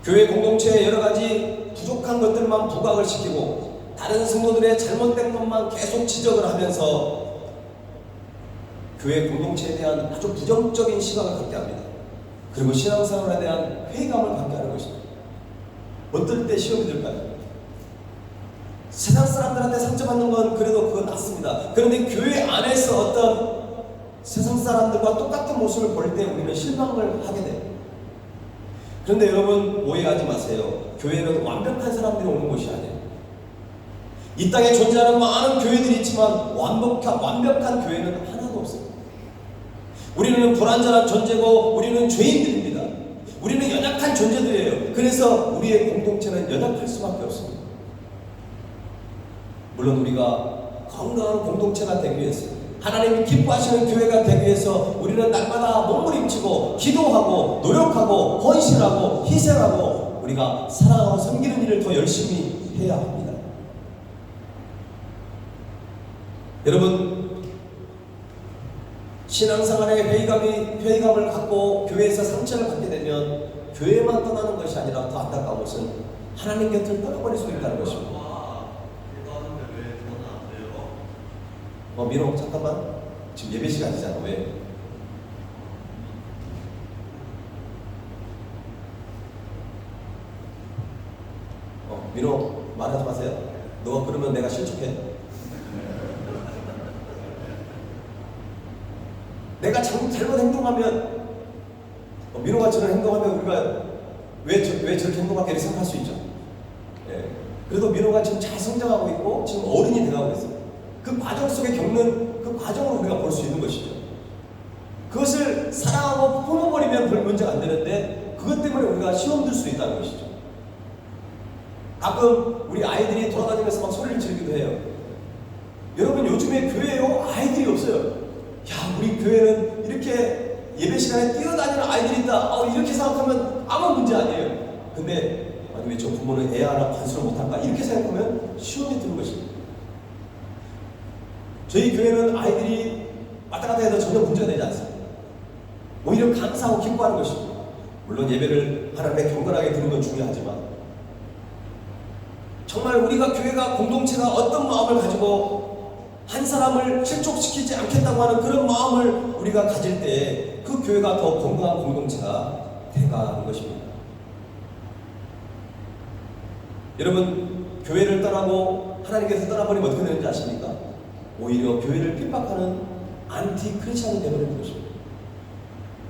S2: 교회 공동체에 여러 가지 부족한 것들만 부각을 시키고 다른 성도들의 잘못된 것만 계속 지적을 하면서 교회 공동체에 대한 아주 부정적인 시각을 갖게 합니다. 그리고 신앙생활에 대한 회의감을 갖게 하는 것입니다. 어떨 때 시험이 들까요? 세상 사람들한테 상처받는 건 그래도 그건 낫습니다. 그런데 교회 안에서 어떤 세상 사람들과 똑같은 모습을 볼 때 우리는 실망을 하게 돼요. 그런데 여러분, 오해하지 마세요. 교회는 완벽한 사람들이 오는 곳이 아니에요. 이 땅에 존재하는 많은 교회들이 있지만 완벽한 교회는 하나도 없어요. 우리는 불완전한 존재고 우리는 죄인들입니다. 우리는 연약한 존재들이에요. 그래서 우리의 공동체는 연약할 수밖에 없습니다. 물론 우리가 건강한 공동체가 되기 위해서, 하나님이 기뻐하시는 교회가 되기 위해서 우리는 날마다 몸부림치고 기도하고 노력하고 헌신하고 희생하고 우리가 사랑하고 섬기는 일을 더 열심히 해야 합니다. 여러분, 신앙생활에 회의감을 갖고 교회에서 상처를 받게 되면 교회만 떠나는 것이 아니라 더 안타까운 것은 하나님 곁을 떠나버릴 수 있다는 것입니다. 민호, 잠깐만. 지금 예배 시간이잖아. 왜? 민호, 말하지 마세요. 너가 그러면 내가 실족해. 내가 잘못 행동하면 민호가 저런 행동하면 우리가 왜 저렇게 행동하게 이렇게 생각할 수 있죠. 예. 그래도 민호가 지금 잘 성장하고 있고 지금 어른이 돼가고 있어요. 그 과정 속에 겪는 그 과정으로 우리가 볼 수 있는 것이죠. 그것을 사랑하고 품어버리면 별 문제가 안 되는데 그것 때문에 우리가 시험 들 수 있다는 것이죠. 가끔 우리 아이들이 돌아다니면서 막 소리를 지르기도 해요. 여러분 요즘에 교회에 아이들이 없어요. 야, 우리 교회는 이렇게 예배 시간에 뛰어다니는 아이들이 있다. 이렇게 생각하면 아무 문제 아니에요. 근데 아니 왜 저 부모는 애 하나 관수를 못할까? 이렇게 생각하면 시험이 드는 것입니다. 저희 교회는 아이들이 왔다 갔다 해도 전혀 문제가 되지 않습니다. 오히려 감사하고 기뻐하는 것입니다. 물론 예배를 하나님의 경건하게 드리는 건 중요하지만 정말 우리가 교회가 공동체가 어떤 마음을 가지고 한 사람을 실족시키지 않겠다고 하는 그런 마음을 우리가 가질 때 그 교회가 더 건강한 공동체가 돼가는 것입니다. 여러분 교회를 떠나고 하나님께서 떠나버리면 어떻게 되는지 아십니까? 오히려 교회를 핍박하는 안티 크리스찬이 되어버리는 것입니다.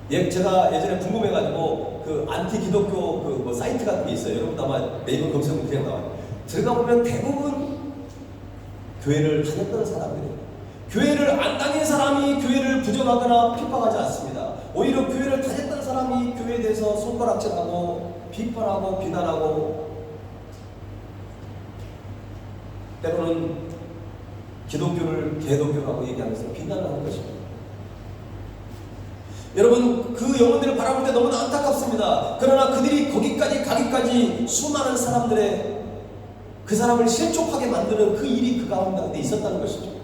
S2: 제가 예전에 궁금해가지고 그 안티 기독교 그 사이트 같은 게 있어요. 여러분도 아마 네이버 검색하면 그냥 나와요. 들어가 보면 대부분 교회를 다녔던 사람들이에요. 교회를 안 다닌 사람이 교회를 부정하거나 핍박하지 않습니다. 오히려 교회를 다녔던 사람이 교회에 대해서 손가락질하고 비판하고 비난하고 때로는 기독교를 개독교라고 얘기하면서 비난을 하는 것입니다. 여러분 그 영혼들을 바라볼 때 너무나 안타깝습니다. 그러나 그들이 거기까지 가기까지 수많은 사람들의 그 사람을 실족하게 만드는 그 일이 그 가운데 있었다는 것이죠.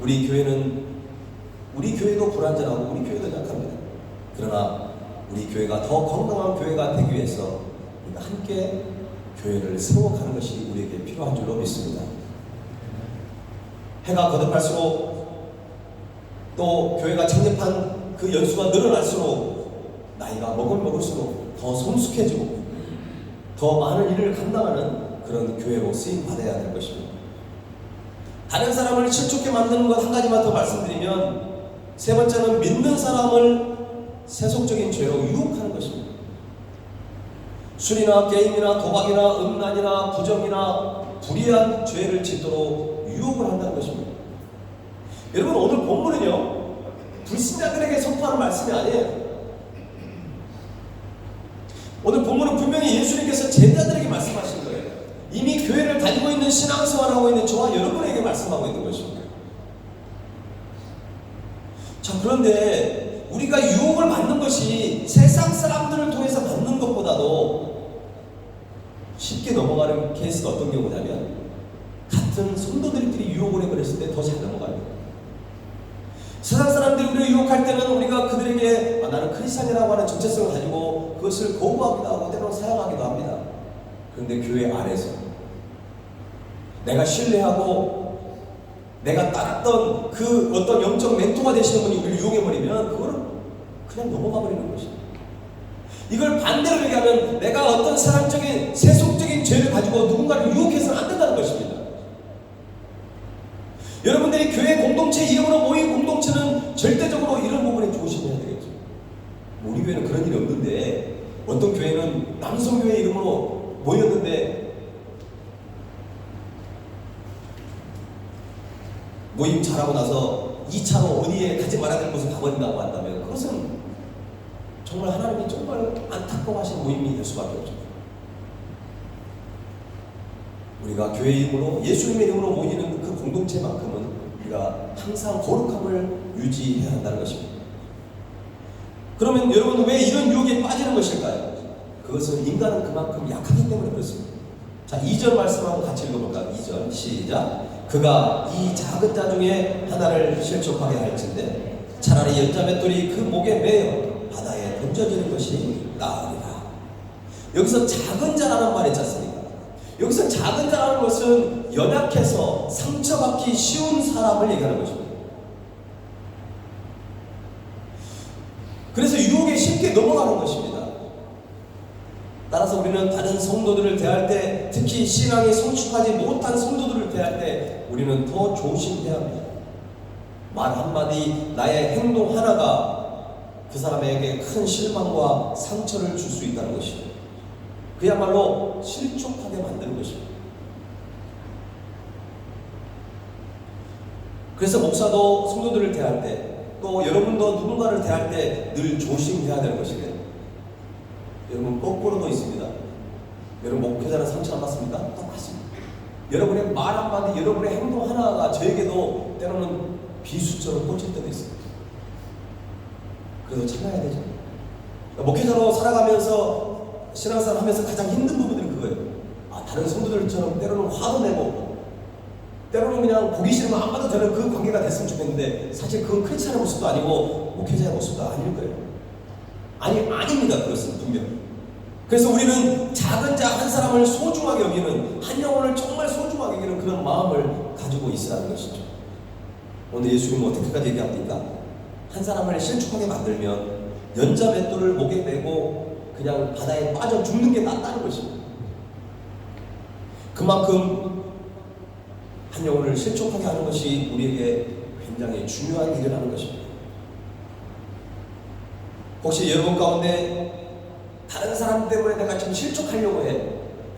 S2: 우리 교회도 불완전하고 우리 교회도 약합니다. 그러나 우리 교회가 더 건강한 교회가 되기 위해서 우리가 함께 교회를 세워가는 것이 우리에게 필요한 줄로 믿습니다. 해가 거듭할수록 또 교회가 창립한 그 연수가 늘어날수록 나이가 먹을수록 더 성숙해지고 더 많은 일을 감당하는 그런 교회로 쓰임 받아야 될 것입니다. 다른 사람을 실족해 만드는 것 한 가지만 더 말씀드리면 세 번째는 믿는 사람을 세속적인 죄로 유혹하는 것입니다. 술이나 게임이나 도박이나 음란이나 부정이나 불의한 죄를 짓도록 유혹을 한다는 것입니다. 여러분 오늘 본문은요 불신자들에게 선포하는 말씀이 아니에요. 오늘 본문은 분명히 예수님께서 제자들에게 말씀하신 거예요. 이미 교회를 다니고 있는 신앙생활하고 있는 저와 여러분에게 말씀하고 있는 것입니다. 자, 그런데 우리가 유혹을 받는 것이 세상 사람들을 통해서 받는 것보다도 쉽게 넘어가는 케이스가 어떤 경우냐면 같은 성도들끼리 유혹을 해버렸을 때 더 잘 넘어가요. 세상 사람들이 우리를 유혹할 때는 우리가 그들에게 나는 크리스찬이라고 하는 정체성을 가지고 그것을 거부하기도 하고 때로는 사용하기도 합니다. 그런데 교회 안에서 내가 신뢰하고 내가 따랐던 그 어떤 영적 멘토가 되시는 분이 우리를 이용해버리면 그거를 그냥 넘어가버리는 것입니다. 이걸 반대로 얘기하면 내가 어떤 사람적인 세속적인 죄를 가지고 누군가를 유혹해서는 안 된다는 것입니다. 여러분들이 교회 공동체 이름으로 모인 공동체는 절대적으로 이런 부분에 조심해야 되겠죠. 우리 교회는 그런 일이 없는데 어떤 교회는 남성교회 이름으로 모였는데 모임 잘하고 나서 2차로 어디에 가지 말아야 될 곳을 가버린다고 한다면 그것은 정말 하나님이 정말 안타까워하신 모임이 될 수밖에 없죠. 우리가 교회 이름으로 예수님의 이름으로 모이는 그 공동체만큼은 우리가 항상 거룩함을 유지해야 한다는 것입니다. 그러면 여러분 왜 이런 유혹에 빠지는 것일까요? 그것은 인간은 그만큼 약하기 때문에 그렇습니다. 자, 2절 말씀하고 같이 읽어볼까요? 2절 시작. 그가 이 작은 자 중에 하나를 실족하게 할진대 차라리 연자맷돌이 그 목에 매여 바다에 던져지는 것이 나으리라. 여기서 작은 자라는 말이 있지 않습니까? 여기서 작은 자라는 것은 연약해서 상처받기 쉬운 사람을 얘기하는 것입니다. 그래서 유혹에 쉽게 넘어가는 것입니다. 따라서 우리는 다른 성도들을 대할 때, 특히 신앙이 성숙하지 못한 성도들을 대할 때 우리는 더 조심해야 합니다. 말 한마디, 나의 행동 하나가 그 사람에게 큰 실망과 상처를 줄 수 있다는 것이죠. 그야말로 실족하게 만드는 것입니다. 그래서 목사도 성도들을 대할 때, 또 여러분도 누군가를 대할 때 늘 조심해야 되는 것이에요. 여러분, 거꾸로도 있습니다. 여러분, 목회자는 상처 안 받습니까? 똑같습니다. 여러분의 말 한마디, 여러분의 행동 하나가 저에게도 때로는 비수처럼 꽂힐 때도 있습니다. 그래서 참아야 되죠. 목회자로 살아가면서 신앙생활 하면서 가장 힘든 부분들이 그거예요. 다른 성도들처럼 때로는 화도 내고, 때로는 그냥 보기 싫으면 안 봐도 되는 그 관계가 됐으면 좋겠는데, 사실 그건 크리스찬의 모습도 아니고 목회자의 모습도 아닐 거예요. 아닙니다. 그것은 분명히. 그래서 우리는 작은 자 한 사람을 소중하게 여기는, 한 영혼을 정말 소중하게 여기는 그런 마음을 가지고 있으라는 것이죠. 오늘 예수님은 어떻게까지 얘기합니까? 한 사람을 실족하게 만들면 연자 맷돌을 목에 메고 그냥 바다에 빠져 죽는 게 낫다는 것입니다. 그만큼 한 영혼을 실족하게 하는 것이 우리에게 굉장히 중요한 일을 하는 것입니다. 혹시 여러분 가운데 다른 사람 때문에 내가 좀 실족하려고 해,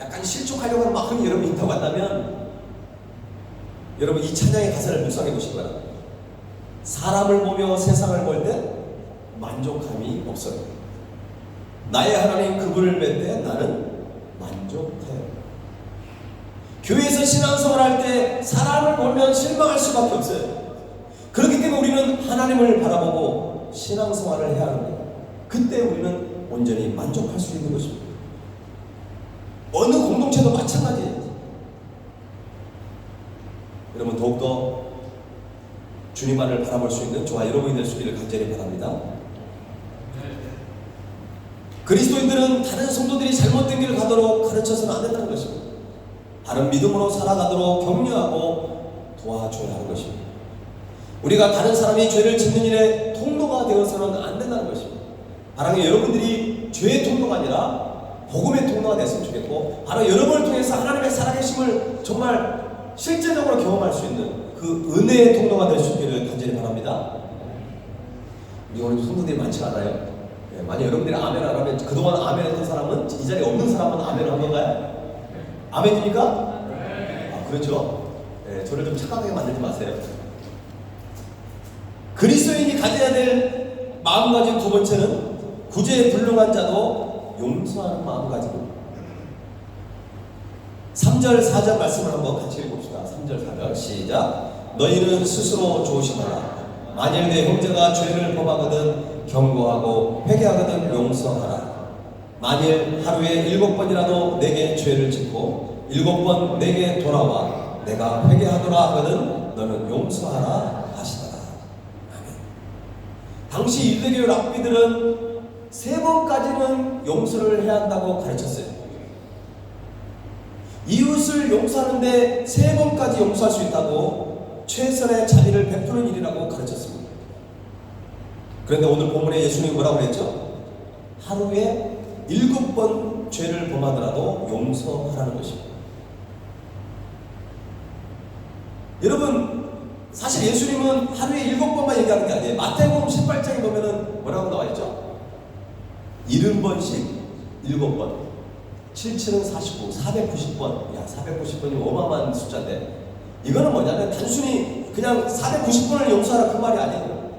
S2: 약간 실족하려고 하는 마음이 여러분 있다고 한다면, 여러분 이 찬양의 가사를 묵상해 보시기 바랍니다. 사람을 보며 세상을 볼 때 만족함이 없어요. 나의 하나님 그분을 뵐 때 나는 만족해요. 교회에서 신앙생활 할 때 사람을 보면 실망할 수밖에 없어요. 그렇기 때문에 우리는 하나님을 바라보고 신앙생활을 해야 하는 거예요. 그때 우리는 온전히 만족할 수 있는 것입니다. 어느 공동체도 마찬가지예요. 여러분, 더욱더 주님만을 바라볼 수 있는 저와 여러분이 될 수 있기를 간절히 바랍니다. 그리스도인들은 다른 성도들이 잘못된 길을 가도록 가르쳐서는 안 된다는 것입니다. 바른 믿음으로 살아가도록 격려하고 도와줘야 하는 것입니다. 우리가 다른 사람이 죄를 짓는 일에 통로가 되어서는 안 된다는 것입니다. 바로 여러분들이 죄의 통로가 아니라 복음의 통로가 됐으면 좋겠고, 바로 여러분을 통해서 하나님의 살아계심을 정말 실제적으로 경험할 수 있는 그 은혜의 통로가 될 수 있기를 간절히 바랍니다. 우리 오늘 성도들이 많지 않아요. 만약 여러분들이 아멘 안 하면, 그동안 아멘 했던 사람은, 이 자리에 없는 사람은 아멘을 한 건가요? 아멘입니까? 그렇죠. 저를 좀 착각하게 만들지 마세요. 그리스도인이 가져야 될 마음가짐 두 번째는 구제불능한 자도 용서하는 마음가짐입니다. 3절 4절 말씀을 한번 같이 읽어봅시다. 3절 4절 시작. 너희는 스스로 조심하라. 만일 내 형제가 죄를 범하거든 경고하고 회개하거든 용서하라. 만일 하루에 7번이라도 내게 죄를 짓고 7번 내게 돌아와 내가 회개하더라 하거든 너는 용서하라 하시더라. 아멘. 당시 유대교 랍비들은 3번까지는 용서를 해야 한다고 가르쳤어요. 이웃을 용서하는데 3번까지 용서할 수 있다고 최선의 자비를 베푸는 일이라고 가르쳤습니다. 그런데 오늘 본문에 예수님이 뭐라고 그랬죠? 하루에 7번 죄를 범하더라도 용서하라는 것입니다. 여러분, 사실 예수님은 하루에 7번만 얘기하는 게 아니에요. 마태복음 18장에 보면은 뭐라고 나와있죠? 70번씩 7번. 7은 49, 490번. 야, 490번이 어마어마한 숫자인데, 이거는 뭐냐면 단순히 그냥 490번을 용서하라 그 말이 아니에요.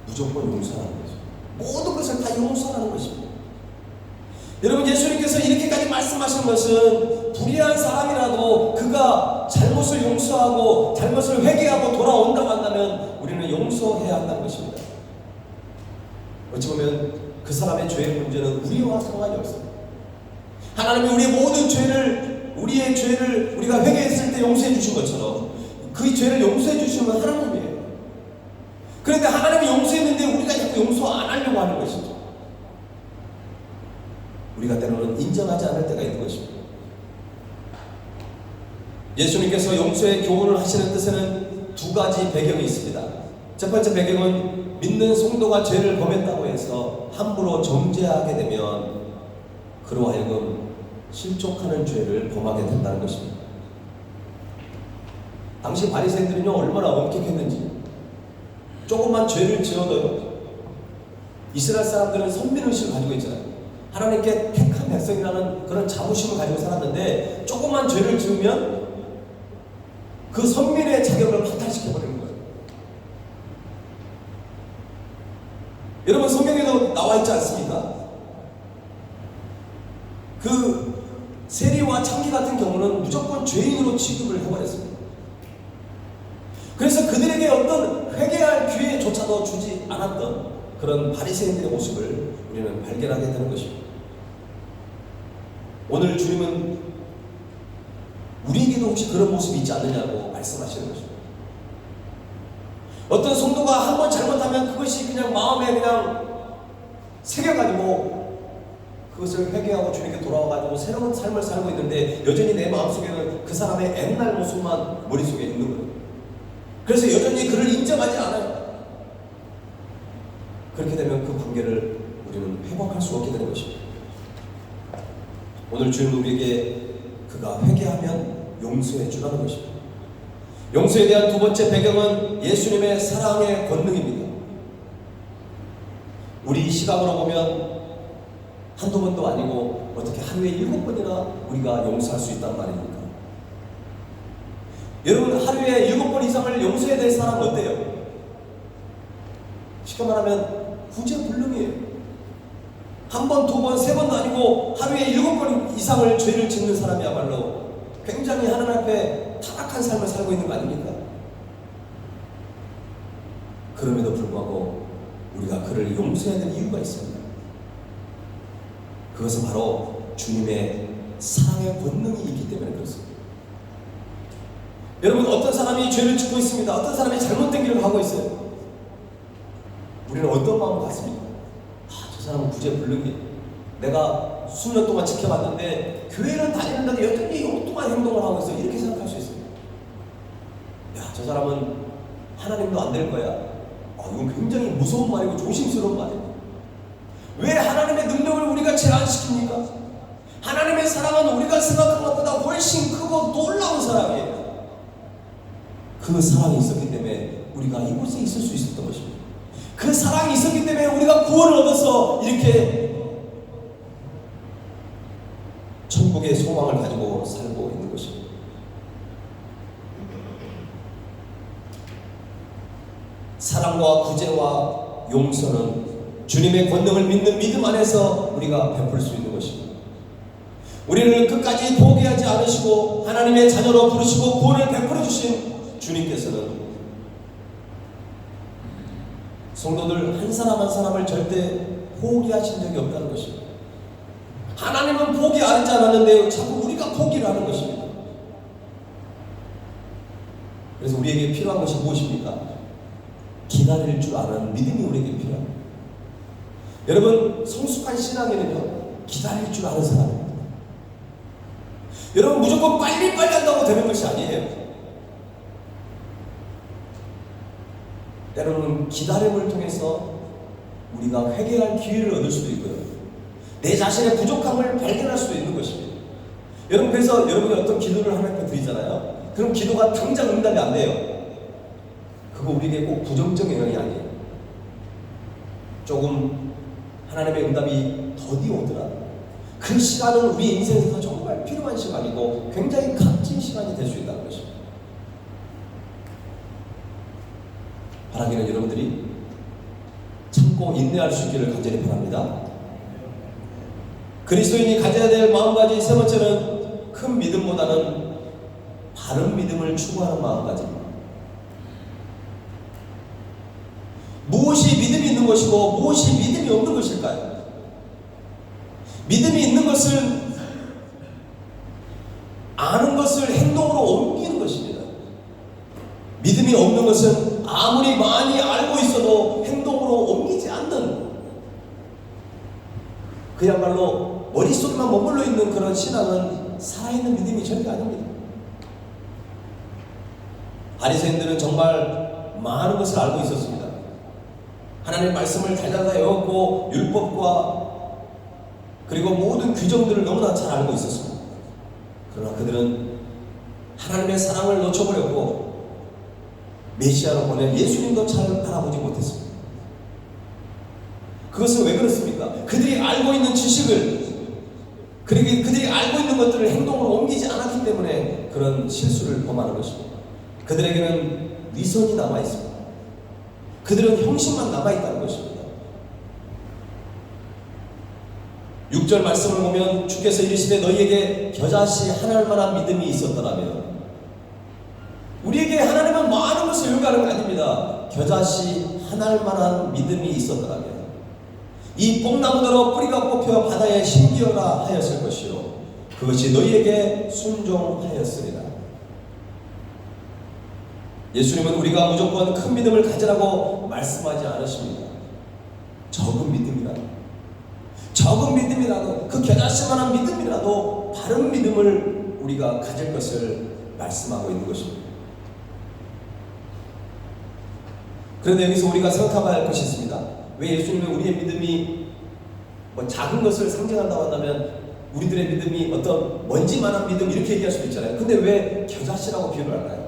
S2: 무조건 용서하는 거죠. 모든 것을 다 용서하는 것입니다. 여러분, 예수님께서 이렇게까지 말씀하신 것은 불의한 사람이라도 그가 잘못을 용서하고 잘못을 회개하고 돌아온다고 한다면 우리는 용서해야 한다는 것입니다. 어찌 보면 그 사람의 죄의 문제는 우리와 상관이 없습니다. 하나님이 우리의 모든 우리의 죄를 우리가 회개했을 때 용서해 주신 것처럼 그 죄를 용서해 주시는 하나님이에요. 그런데 하나님이 용서했는데 우리가 자꾸 용서 안 하려고 하는 것이죠. 우리가 때로는 인정하지 않을 때가 있는 것입니다. 예수님께서 용서의 교훈을 하시는 뜻에는 2가지 배경이 있습니다. 첫 번째 배경은 믿는 성도가 죄를 범했다고 해서 함부로 정죄하게 되면 그로 하여금 실족하는 죄를 범하게 된다는 것입니다. 당시 바리새인들은요 얼마나 엄격했는지 조금만 죄를 지어도요 이스라엘 사람들은 선민의식을 가지고 있잖아요. 하나님께 택한 백성이라는 그런 자부심을 가지고 살았는데 조금만 죄를 지으면 그 선민의 자격을 파탈시켜버리는 거예요. 여러분 성경에도 나와 있지 않습니까? 그 세리와 창기 같은 경우는 무조건 죄인으로 취급을 해버렸습니다. 그래서 그들에게 어떤 회개할 기회조차도 주지 않았던 그런 바리새인들의 모습을 우리는 발견하게 되는 것입니다. 오늘 주님은 우리에게도 혹시 그런 모습이 있지 않느냐고 말씀하시는 것입니다. 어떤 성도가 한 번 잘못하면 그것이 그냥 마음에 그냥 새겨가지고 그것을 회개하고 주님께 돌아와가지고 새로운 삶을 살고 있는데 여전히 내 마음속에는 그 사람의 옛날 모습만 머릿속에 있는 거예요. 그래서 여전히 그를 인정하지 않아요. 그렇게 되면 그 관계를 우리는 회복할 수 없게 되는 것입니다. 오늘 주님 우리에게 그가 회개하면 용서해 주라는 것입니다. 용서에 대한 두 번째 배경은 예수님의 사랑의 권능입니다. 우리 시각으로 보면 한두 번도 아니고 어떻게 하루에 7번이나 우리가 용서할 수 있단 말입니까? 여러분 하루에 7번 이상을 용서해야 될 사람 어때요? 쉽게 말하면 구제불능이에요. 한 번, 두 번, 세 번도 아니고 하루에 7번 이상을 죄를 짓는 사람이야말로 굉장히 하나님 앞에 타락한 삶을 살고 있는 거 아닙니까? 그럼에도 불구하고 우리가 그를 용서해야 될 이유가 있습니다. 그것은 바로 주님의 사랑의 권능이 있기 때문에 그렇습니다. 여러분 어떤 사람이 죄를 짓고 있습니다. 어떤 사람이 잘못된 길을 가고 있어요. 우리는 어떤 마음을 갖습니까? 저 사람은 구제불능이에요. 내가 수년 동안 지켜봤는데 교회는 다니는데 여전히 엉뚱한 행동을 하고 있어. 이렇게 생각할 수 있어요. 저 사람은 하나님도 안 될 거야. 이건 굉장히 무서운 말이고 조심스러운 말이에요. 왜 하나님의 능력을 우리가 제한시킵니까? 하나님의 사랑은 우리가 생각한 것보다 훨씬 크고 놀라운 사랑이에요. 그 사랑이 있었기 때문에 우리가 이곳에 있을 수 있었던 것입니다. 그 사랑이 있었기 때문에 우리가 구원을 얻어서 이렇게 천국의 소망을 가지고 살고 있는 것입니다. 사랑과 구제와 용서는 주님의 권능을 믿는 믿음 안에서 우리가 베풀 수 있는 것입니다. 우리를 끝까지 포기하지 않으시고 하나님의 자녀로 부르시고 구원을 베풀어 주신 주님께서는 성도들 한 사람 한 사람을 절대 포기하신 적이 없다는 것입니다. 하나님은 포기하지 않았는데 자꾸 우리가 포기를 하는 것입니다. 그래서 우리에게 필요한 것이 무엇입니까? 기다릴 줄 아는 믿음이 우리에게 필요합니다. 여러분 성숙한 신앙에는요 기다릴 줄 아는 사람입니다. 여러분 무조건 빨리빨리 한다고 되는 것이 아니에요. 때로는 기다림을 통해서 우리가 회개할 기회를 얻을 수도 있고요. 내 자신의 부족함을 발견할 수도 있는 것입니다. 여러분 그래서 여러분이 어떤 기도를 하나님께 드리잖아요. 그럼 기도가 당장 응답이 안 돼요. 그거 우리에게 꼭 부정적인 영향이 아니에요. 조금 하나님의 응답이 더디 오더라. 그 시간은 우리 인생에서 정말 필요한 시간이고 굉장히 값진 시간이 될 수 있다는 것입니다. 바라기는 여러분들이 참고 인내할 수 있기를 간절히 바랍니다. 그리스도인이 가져야 될 마음가짐 세 번째는 큰 믿음보다는 바른 믿음을 추구하는 마음가짐입니다. 무엇이 믿음이 있는 것이고 무엇이 믿음이 없는 것일까요? 믿음이 있는 것은 아는 것을 행동으로 옮기는 것입니다. 믿음이 없는 것은 아무리 많이 알고 있어도 행동으로 옮기지 않는 그야말로 머릿속에만 머물러 있는 그런 신앙은 살아있는 믿음이 절대 아닙니다. 바리새인들은 정말 많은 것을 알고 있었습니다. 하나님의 말씀을 달달달 외웠고 율법과 그리고 모든 규정들을 너무나 잘 알고 있었습니다. 그러나 그들은 하나님의 사랑을 놓쳐버렸고 메시아로 보낸 예수님도 잘 알아보지 못했습니다. 그것은 왜 그렇습니까? 그들이 알고 있는 지식을, 그리고 그들이 알고 있는 것들을 행동으로 옮기지 않았기 때문에 그런 실수를 범하는 것입니다. 그들에게는 위선이 남아있습니다. 그들은 형식만 남아있다는 것입니다. 6절 말씀을 보면 주께서 이르시되 너희에게 겨자씨 하나할 만한 믿음이 있었더라면, 우리에게 하나님은 많은 것을 요구하는 게 아닙니다. 겨자씨 하나할 만한 믿음이 있었더라면 이 뽕나무대로 뿌리가 뽑혀 바다에 심기어라 하였을 것이요 그것이 너희에게 순종하였으리라. 예수님은 우리가 무조건 큰 믿음을 가지라고 말씀하지 않으십니다. 적은 믿음이라도 그 겨자씨만한 믿음이라도 바른 믿음을 우리가 가질 것을 말씀하고 있는 것입니다. 그런데 여기서 우리가 생각해봐야 할 것이 있습니다. 왜 예수님은 우리의 믿음이 작은 것을 상징한다고 한다면 우리들의 믿음이 어떤 먼지만한 믿음 이렇게 얘기할 수도 있잖아요. 근데 왜 겨자씨라고 비유를 할까요?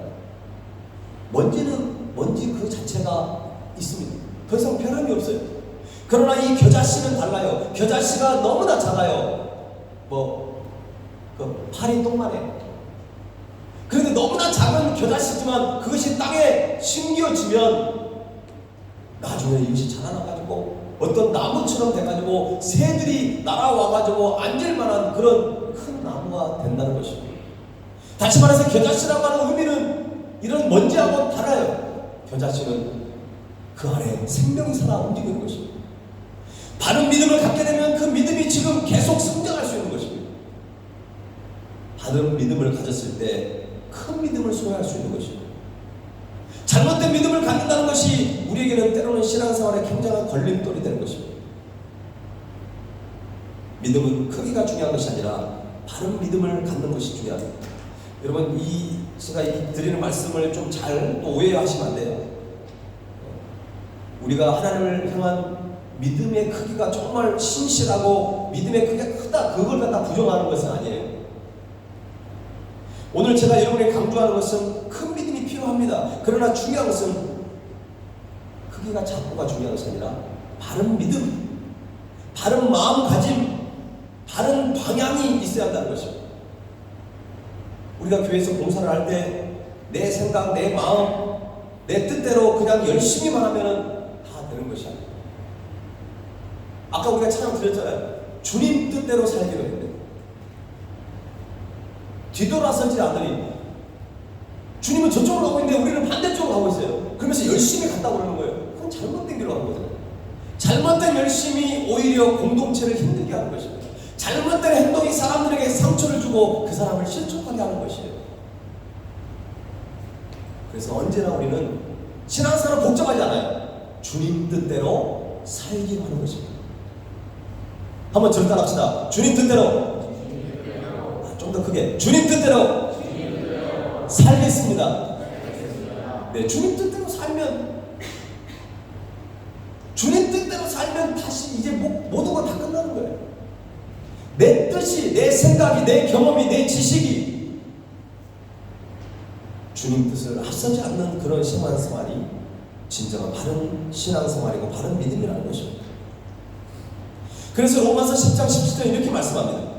S2: 먼지는 먼지 그 자체가 있습니다. 더 이상 변함이 없어요. 그러나 이 겨자씨는 달라요. 겨자씨가 너무나 작아요. 팔이 똥만해. 그런데 너무나 작은 겨자씨지만 그것이 땅에 심겨지면 나중에 이것이 자라나가지고 어떤 나무처럼 돼가지고 새들이 날아와가지고 앉을 만한 그런 큰 나무가 된다는 것입니다. 다시 말해서 겨자씨라고 하는 의미는 이런 먼지하고 달라요. 겨자씨는 그 안에 생명이 살아 움직이는 것입니다. 바른 믿음을 갖게 되면 그 믿음이 지금 계속 성장할 수 있는 것입니다. 바른 믿음을 가졌을 때 큰 믿음을 소유할 수 있는 것입니다. 잘못된 믿음을 갖는다는 것이 우리에게는 때로는 신앙생활에 굉장한 걸림돌이 되는 것입니다. 믿음은 크기가 중요한 것이 아니라 바른 믿음을 갖는 것이 중요합니다. 여러분, 제가 드리는 말씀을 좀 잘 또 오해하시면 안 돼요. 우리가 하나님을 향한 믿음의 크기가 정말 신실하고 믿음의 크기가 크다, 그걸 갖다 부정하는 것은 아니에요. 오늘 제가 여러분에게 강조하는 것은 큰 믿음이 필요합니다. 그러나 중요한 것은 크기가 작고가 중요한 것이 아니라 바른 믿음, 바른 마음가짐, 바른 방향이 있어야 한다는 것입니다. 우리가 교회에서 봉사를 할 때 내 생각, 내 마음, 내 뜻대로 그냥 열심히만 하면 다 되는 것이 아니에요. 아까 우리가 찬양 드렸잖아요. 주님 뜻대로 살기로 했는데 뒤돌아서지 않으니, 주님은 저쪽으로 가고 있는데 우리는 반대쪽으로 가고 있어요. 그러면서 열심히 갔다고 그러는 거예요. 그건 잘못된 길로 가는 거잖아요. 잘못된 열심이 오히려 공동체를 힘들게 하는 것입니다. 잘못된 행동이 사람들에게 상처를 주고 그 사람을 실족하게 하는 것이에요. 그래서 언제나 우리는 신앙생활은 복잡하지 않아요. 주님 뜻대로 살기로 하는 것입니다. 한번 저를 따라합시다. 주님 뜻대로. 좀 더 크게. 주님 뜻대로 살겠습니다. 네, 주님 뜻대로 살면, 주님 뜻대로 살면 다시 이제 모두가 다 끝나는 거예요. 내 뜻이, 내 생각이, 내 경험이, 내 지식이 주님 뜻을 앞서지 않는 그런 신앙생활이 진정한 바른 신앙생활이고 바른 믿음이라는 것입니다. 그래서 로마서 10장 17절 이렇게 말씀합니다.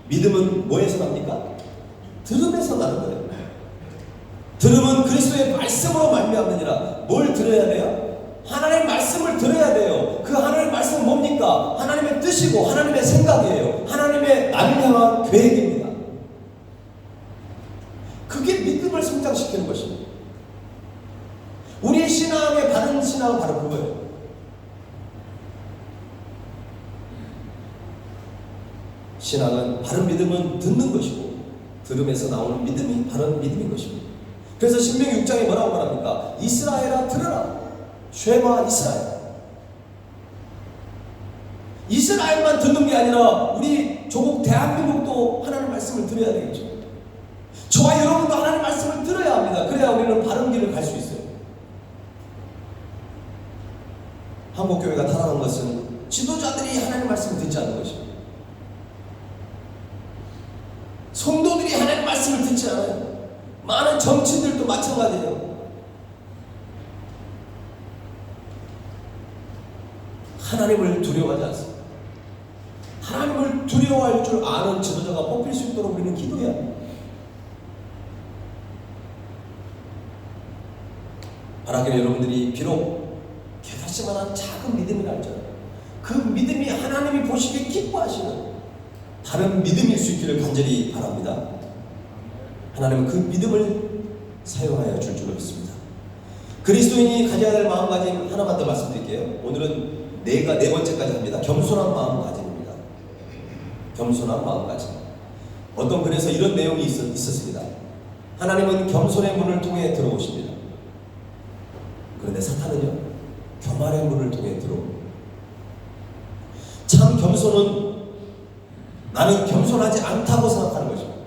S2: 믿음은 뭐에서 납니까? 들음에서 나는 거예요. 들음은 그리스도의 말씀으로 말미암느니라. 뭘 들어야 돼요? 하나님의 말씀을 들어야 돼요. 그 하나님의 말씀은 뭡니까? 하나님의 뜻이고 하나님의 생각이에요. 하나님의 나를 향한 계획입니다. 그게 믿음을 성장시키는 것입니다. 우리의 신앙의 바른 신앙은 바로 그거예요. 신앙은, 바른 믿음은 듣는 것이고 들음에서 나오는 믿음이 바른 믿음인 것입니다. 그래서 신명기 6장에 뭐라고 말합니까? 이스라엘아 들으라. 쉐마 이스라엘. 이스라엘만 듣는 게 아니라 우리 조국 대한민국도 하나님의 말씀을 들어야 되겠죠. 저와 여러분도 하나님의 말씀을 들어야 합니다. 그래야 우리는 바른 길을 갈 수 있어요. 한국교회가 타락한 것은 지도자들이 하나님의 말씀을 듣지 않는 것입니다. 성도들이 하나님의 말씀을 듣지 않아요. 많은 정치인들도 마찬가지예요. 하나님을 두려워하지 않습니다. 하나님을 두려워할 줄 아는 지도자가 뽑힐 수 있도록 우리는 기도해야 합니다. 바라기는 여러분들이 비록 개사시만한 작은 믿음이라 할지라도 그 믿음이 하나님이 보시기에 기뻐하시는 다른 믿음일 수 있기를 간절히 바랍니다. 하나님은 그 믿음을 사용하여 줄 줄로 믿습니다. 그리스도인이 가져야 될 마음가짐 하나만 더 말씀드릴게요. 오늘은 네 번째까지 합니다. 겸손한 마음가짐입니다. 겸손한 마음가짐. 어떤 글에서 이런 내용이 있었습니다. 하나님은 겸손의 문을 통해 들어오십니다. 그런데 사탄은요, 교만의 문을 통해 들어옵니다. 참 겸손은 나는 겸손하지 않다고 생각하는 것입니다.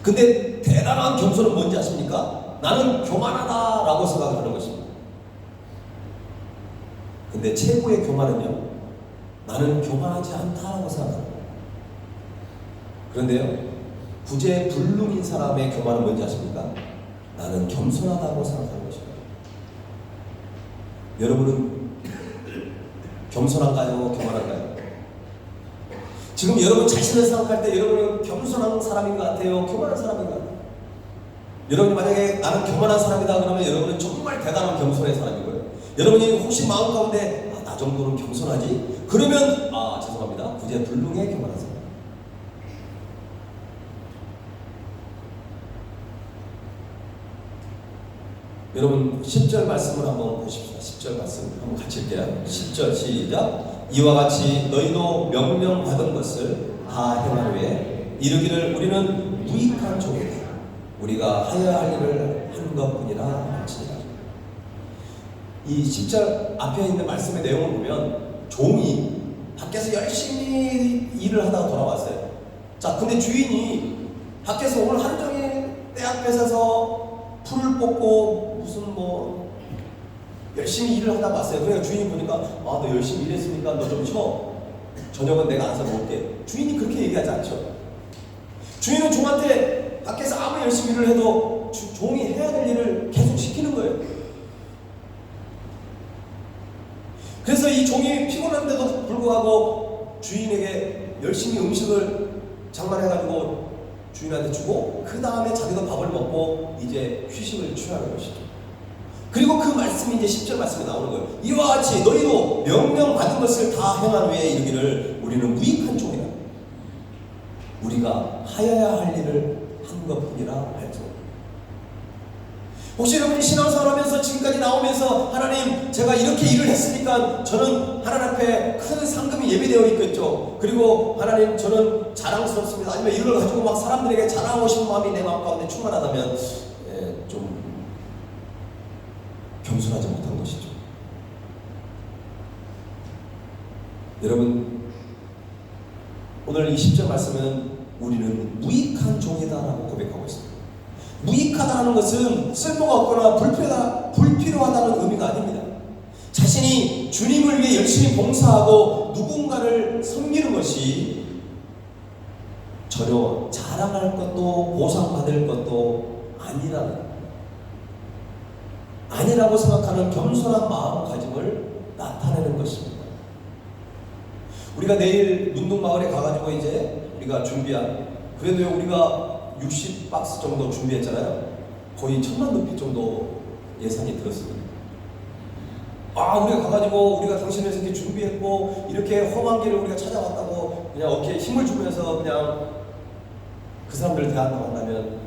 S2: 근데 대단한 겸손은 뭔지 아십니까? 나는 교만하다라고 생각하는 것입니다. 근데 최고의 교만은요, 나는 교만하지 않다라고 생각합니다. 그런데요, 구제불능인 사람의 교만은 뭔지 아십니까? 나는 겸손하다고 생각하는 것입니다. 여러분은 겸손한가요? 교만한가요? 지금 여러분 자신을 생각할 때 여러분은 겸손한 사람인 것 같아요? 교만한 사람인 것 같아요? 여러분이 만약에 나는 교만한 사람이다 그러면 여러분은 정말 대단한 겸손의 사람인 거예요. 여러분이 혹시 마음 가운데 나 정도는 겸손하지? 그러면 죄송합니다. 구제불능의 교만한 사람. 여러분 10절 말씀을 한번 보십시오. 10절 말씀 한번 같이 읽게요. 10절 시작. 이와 같이 너희도 명령받은 것을 다 행한 후에 이르기를 우리는 무익한 종이다. 우리가 하여야 할 일을 한 것뿐이라 할지니라. 이 10절 앞에 있는 말씀의 내용을 보면 종이 밖에서 열심히 일을 하다가 돌아왔어요. 자, 근데 주인이 밖에서 오늘 하루 종일 때 앞에 서서 풀을 뽑고 무슨 열심히 일을 하다 왔어요. 그러니까 주인이 보니까 너 열심히 일했으니까 너 좀 쉬어. 저녁은 내가 알아서 먹을게. 주인이 그렇게 얘기하지 않죠. 주인은 종한테 밖에서 아무 열심히 일을 해도 종이 해야 될 일을 계속 시키는 거예요. 그래서 이 종이 피곤한데도 불구하고 주인에게 열심히 음식을 장만해가지고 주인한테 주고 그 다음에 자기도 밥을 먹고 이제 휴식을 취하는 것이죠. 그리고 그 말씀이 이제 10절 말씀에 나오는 거예요. 이와 같이 너희도 명령받은 것을 다 행한 후에 이르기를 우리는 무익한 종이다. 우리가 하여야 할 일을 한 것뿐이라 할지어다. 혹시 여러분이 신앙생활 하면서 지금까지 나오면서 하나님 제가 이렇게 일을 했으니까 저는 하나님 앞에 큰 상금이 예비되어 있겠죠. 그리고 하나님 저는 자랑스럽습니다. 아니면 이걸 가지고 막 사람들에게 자랑하고 싶은 마음이 내 마음 가운데 충만하다면 좀 겸손하지 못한 것이죠. 여러분 오늘 이 10절 말씀은 우리는 무익한 종이다라고 고백하고 있습니다. 무익하다는 것은 쓸모가 없거나 불필요하다는 의미가 아닙니다. 자신이 주님을 위해 열심히 봉사하고 누군가를 섬기는 것이 전혀 자랑할 것도 보상받을 것도 아니라고 생각하는 겸손한 마음가짐을 나타내는 것입니다. 우리가 내일 문둥마을에 가가지고 이제 우리가 준비한 그래도 우리가 60박스 정도 준비했잖아요. 거의 1000만 루피 정도 예산이 들었습니다. 우리가 가가지고 우리가 당신을 이렇게 준비했고 이렇게 험한 길을 우리가 찾아왔다고 그냥 어깨에 힘을 주면서 그냥 그 사람들을 대한다고 한다면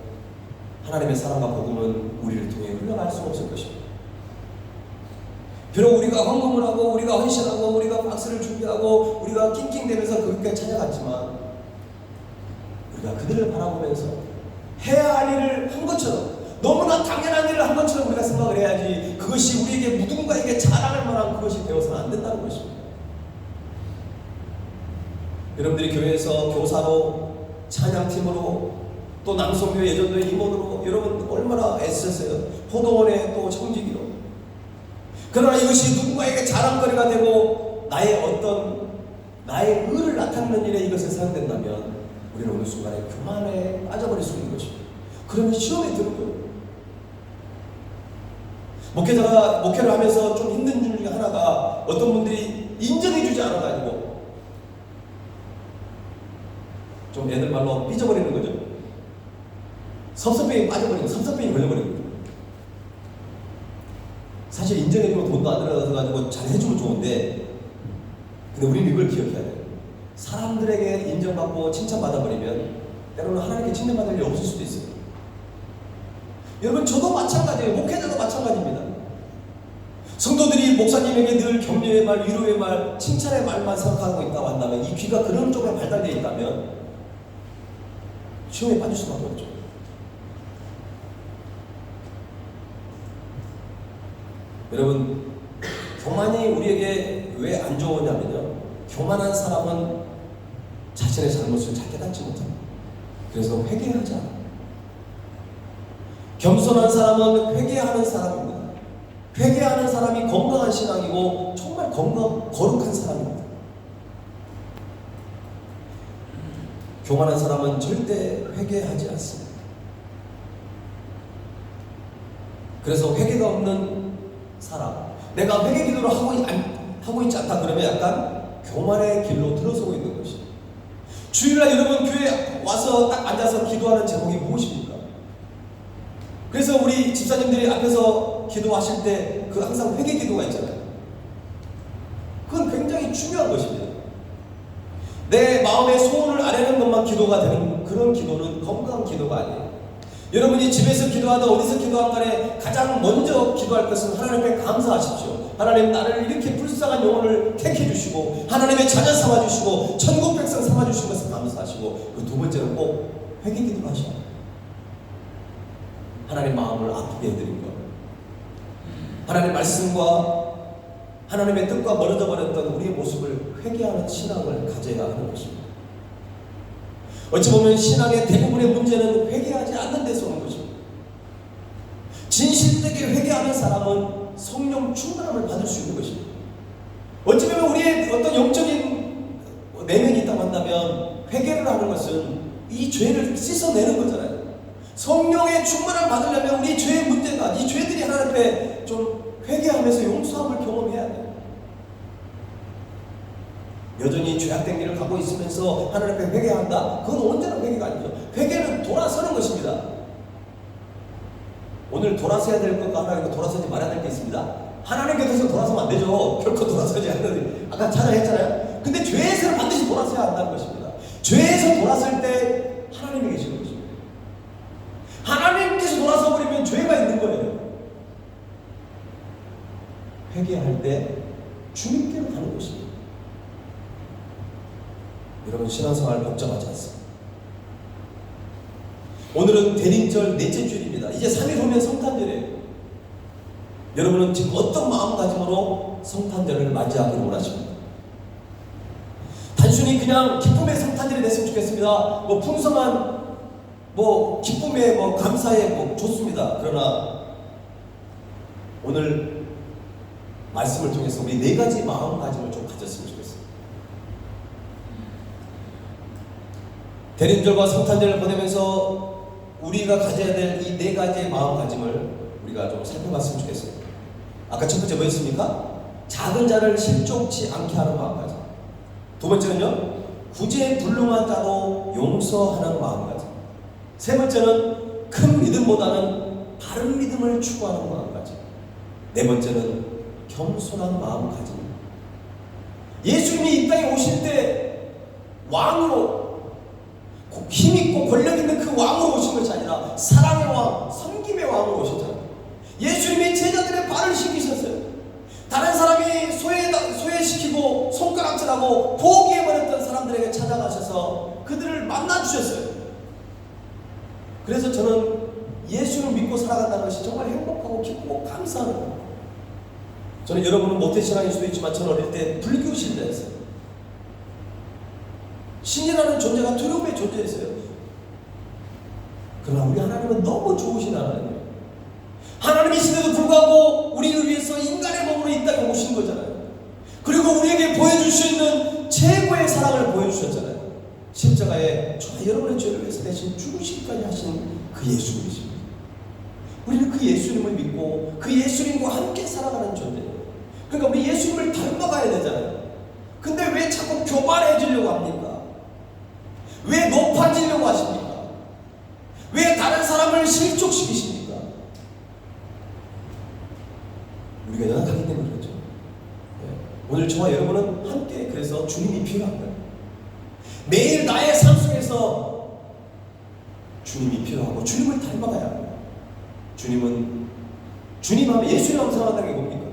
S2: 하나님의 사랑과 복음은 우리를 통해 흘러갈 수 없을 것입니다. 비록 우리가 헌금을 하고 우리가 헌신하고 우리가 박스를 준비하고 우리가 낑낑대면서 거기까지 찾아갔지만 우리가 그들을 바라보면서 해야 할 일을 한 것처럼 너무나 당연한 일을 한 것처럼 우리가 생각을 해야지 그것이 우리에게 누군가에게 자랑할 만한 그것이 되어서는 안 된다는 것입니다. 여러분들이 교회에서 교사로 찬양팀으로 또 남성교 예전도의 임원으로 여러분 얼마나 애쓰셨어요. 포도원의 또 청지기로. 그러나 이것이 누군가에게 자랑거리가 되고 나의 의를 나타내는 일에 이것을 사용된다면 우리는 어느 순간에 교만에 빠져버릴 수 있는 것입니다. 그러면 시험에 드는 거예요. 목회자가 목회를 하면서 좀 힘든 줄 중에 하나가 어떤 분들이 인정해주지 않아가지고 좀 애들 말로 삐져버리는 거죠. 섭섭병이 빠져버리는 거예요. 섭섭병이 걸려버리는 거예요. 사실 인정해주면 돈도 안 들어가서 잘 해주면 좋은데, 근데 우리는 이걸 기억해야 돼요. 사람들에게 인정받고 칭찬받아버리면 때로는 하나님께 칭찬받을 일이 없을 수도 있어요. 여러분, 저도 마찬가지예요. 목회자도 마찬가지입니다. 성도들이 목사님에게 늘 격려의 말, 위로의 말, 칭찬의 말만 생각하고 있다고 한다면, 이 귀가 그런 쪽에 발달되어 있다면 시험에 빠질 수밖에 없죠. 여러분, 교만이 우리에게 왜 안 좋으냐면요, 교만한 사람은 자신의 잘못을 잘 깨닫지 못합니다. 그래서 회개하지 않아요. 겸손한 사람은 회개하는 사람입니다. 회개하는 사람이 건강한 신앙이고 정말 거룩한 사람입니다. 교만한 사람은 절대 회개하지 않습니다. 그래서 회개가 없는 사람, 내가 회개 기도를 하고 있지 않다 그러면 약간 교만의 길로 들어서고 있는 것이죠. 주일날 여러분 교회에 와서 딱 앉아서 기도하는 제목이 무엇입니까? 그래서 우리 집사님들이 앞에서 기도하실 때 그 항상 회개 기도가 있잖아요. 그건 굉장히 중요한 것입니다. 내 마음의 소원을 아뢰는 것만 기도가 되는 그런 기도는 건강한 기도가 아니에요. 여러분이 집에서 기도하다 어디서 기도한 간에 가장 먼저 기도할 것은 하나님께 감사하십시오. 하나님, 나를 이렇게 불쌍한 영혼을 택해 주시고 하나님의 자녀 삼아 주시고 천국 백성 삼아 주신 것을 감사하시고, 그 두 번째는 꼭 회개 기도를 하셔야 합니다. 하나님 마음을 아프게 해드린 것, 하나님 말씀과 하나님의 뜻과 멀어져 버렸던 우리의 모습을 회개하는 신앙을 가져야 하는 것입니다. 어찌 보면 신앙의 대부분의 문제는 회개하지 않는 데서 오는 것입니다. 진실되게 회개하는 사람은 성령 충만함을 받을 수 있는 것입니다. 어찌 보면 우리의 어떤 영적인 내면이 있다고 한다면 회개를 하는 것은 이 죄를 씻어내는 거잖아요. 성령의 충만함을 받으려면 우리 죄의 문제가, 이 죄들이 하나님 앞에 좀 회개하면서 용서함을 경험해야 돼요. 여전히 죄악된 길을 가고 있으면서 하나님 앞에 회개한다? 그건 언제나 회개가 아니죠. 회개는 돌아서는 것입니다. 오늘 돌아서야 될 것과 하나님과 돌아서지 말아야 될 게 있습니다. 하나님 곁에서 돌아서면 안 되죠. 결코 돌아서지 않는, 아까 찬양했잖아요. 근데 죄에서는 반드시 돌아서야 한다는 것입니다. 죄에서 돌아설 때 하나님이 계시는 것입니다. 하나님께서 돌아서 버리면 죄가 있는 거예요. 회개할 때 주님께로 가는 것입니다. 여러분, 신앙생활 복잡하지 않습니다. 오늘은 대림절 넷째 주일입니다. 이제 3일 후면 성탄절이에요. 여러분은 지금 어떤 마음가짐으로 성탄절을 맞이하기를 원하십니까? 단순히 그냥 기쁨의 성탄절이 됐으면 좋겠습니다. 풍성한 기쁨의 감사의 좋습니다. 그러나 오늘 말씀을 통해서 우리 네 가지 마음가짐을 좀 가졌으면 좋겠습니다. 대림절과 성탄절을 보내면서 우리가 가져야 될 이 네 가지의 마음가짐을 우리가 좀 살펴봤으면 좋겠어요. 아까 첫 번째 뭐였습니까? 작은 자를 실족치 않게 하는 마음가짐. 두 번째는요, 구제불능한 자도 용서하는 마음가짐. 세 번째는 큰 믿음보다는 바른 믿음을 추구하는 마음가짐. 네 번째는 겸손한 마음가짐. 예수님이 이 땅에 오실 때 왕으로, 힘있고 권력있는 그 왕으로 오신 것이 아니라 사랑의 왕, 섬김의 왕으로 오셨잖아요. 예수님이 제자들의 발을 씻기셨어요. 다른 사람이 소외시키고 손가락질하고 포기해버렸던 사람들에게 찾아가셔서 그들을 만나주셨어요. 그래서 저는 예수를 믿고 살아간다는 것이 정말 행복하고 기쁘고 감사한 거예요. 저는 여러분은 모태신앙일 수도 있지만 저는 어릴 때 불교 신자였어요. 신이라는 존재가 두려움의 존재였어요. 그러나 우리 하나님은 너무 좋으신 하나님이에요. 하나님이신데도 불구하고 우리를 위해서 인간의 몸으로 이 땅에 오신 거잖아요. 그리고 우리에게 보여줄 수 있는 최고의 사랑을 보여주셨잖아요. 십자가에 저와 여러분의 죄를 위해서 대신 죽으시기까지 하신 그 예수님이십니다. 우리는 그 예수님을 믿고 그 예수님과 함께 살아가는 존재예요. 그러니까 우리 예수님을 닮아가야 되잖아요. 근데 왜 자꾸 교만해지려고 합니까? 왜 높아지려고 하십니까? 왜 다른 사람을 실족시키십니까? 우리가 연약하기 때문에 그렇죠. 오늘 저와 여러분은 함께 그래서 주님이 필요한 거예요. 매일 나의 삶 속에서 주님이 필요하고 주님을 닮아가야 합니다. 주님 하면 예수님 하면 살아간다는 게 뭡니까?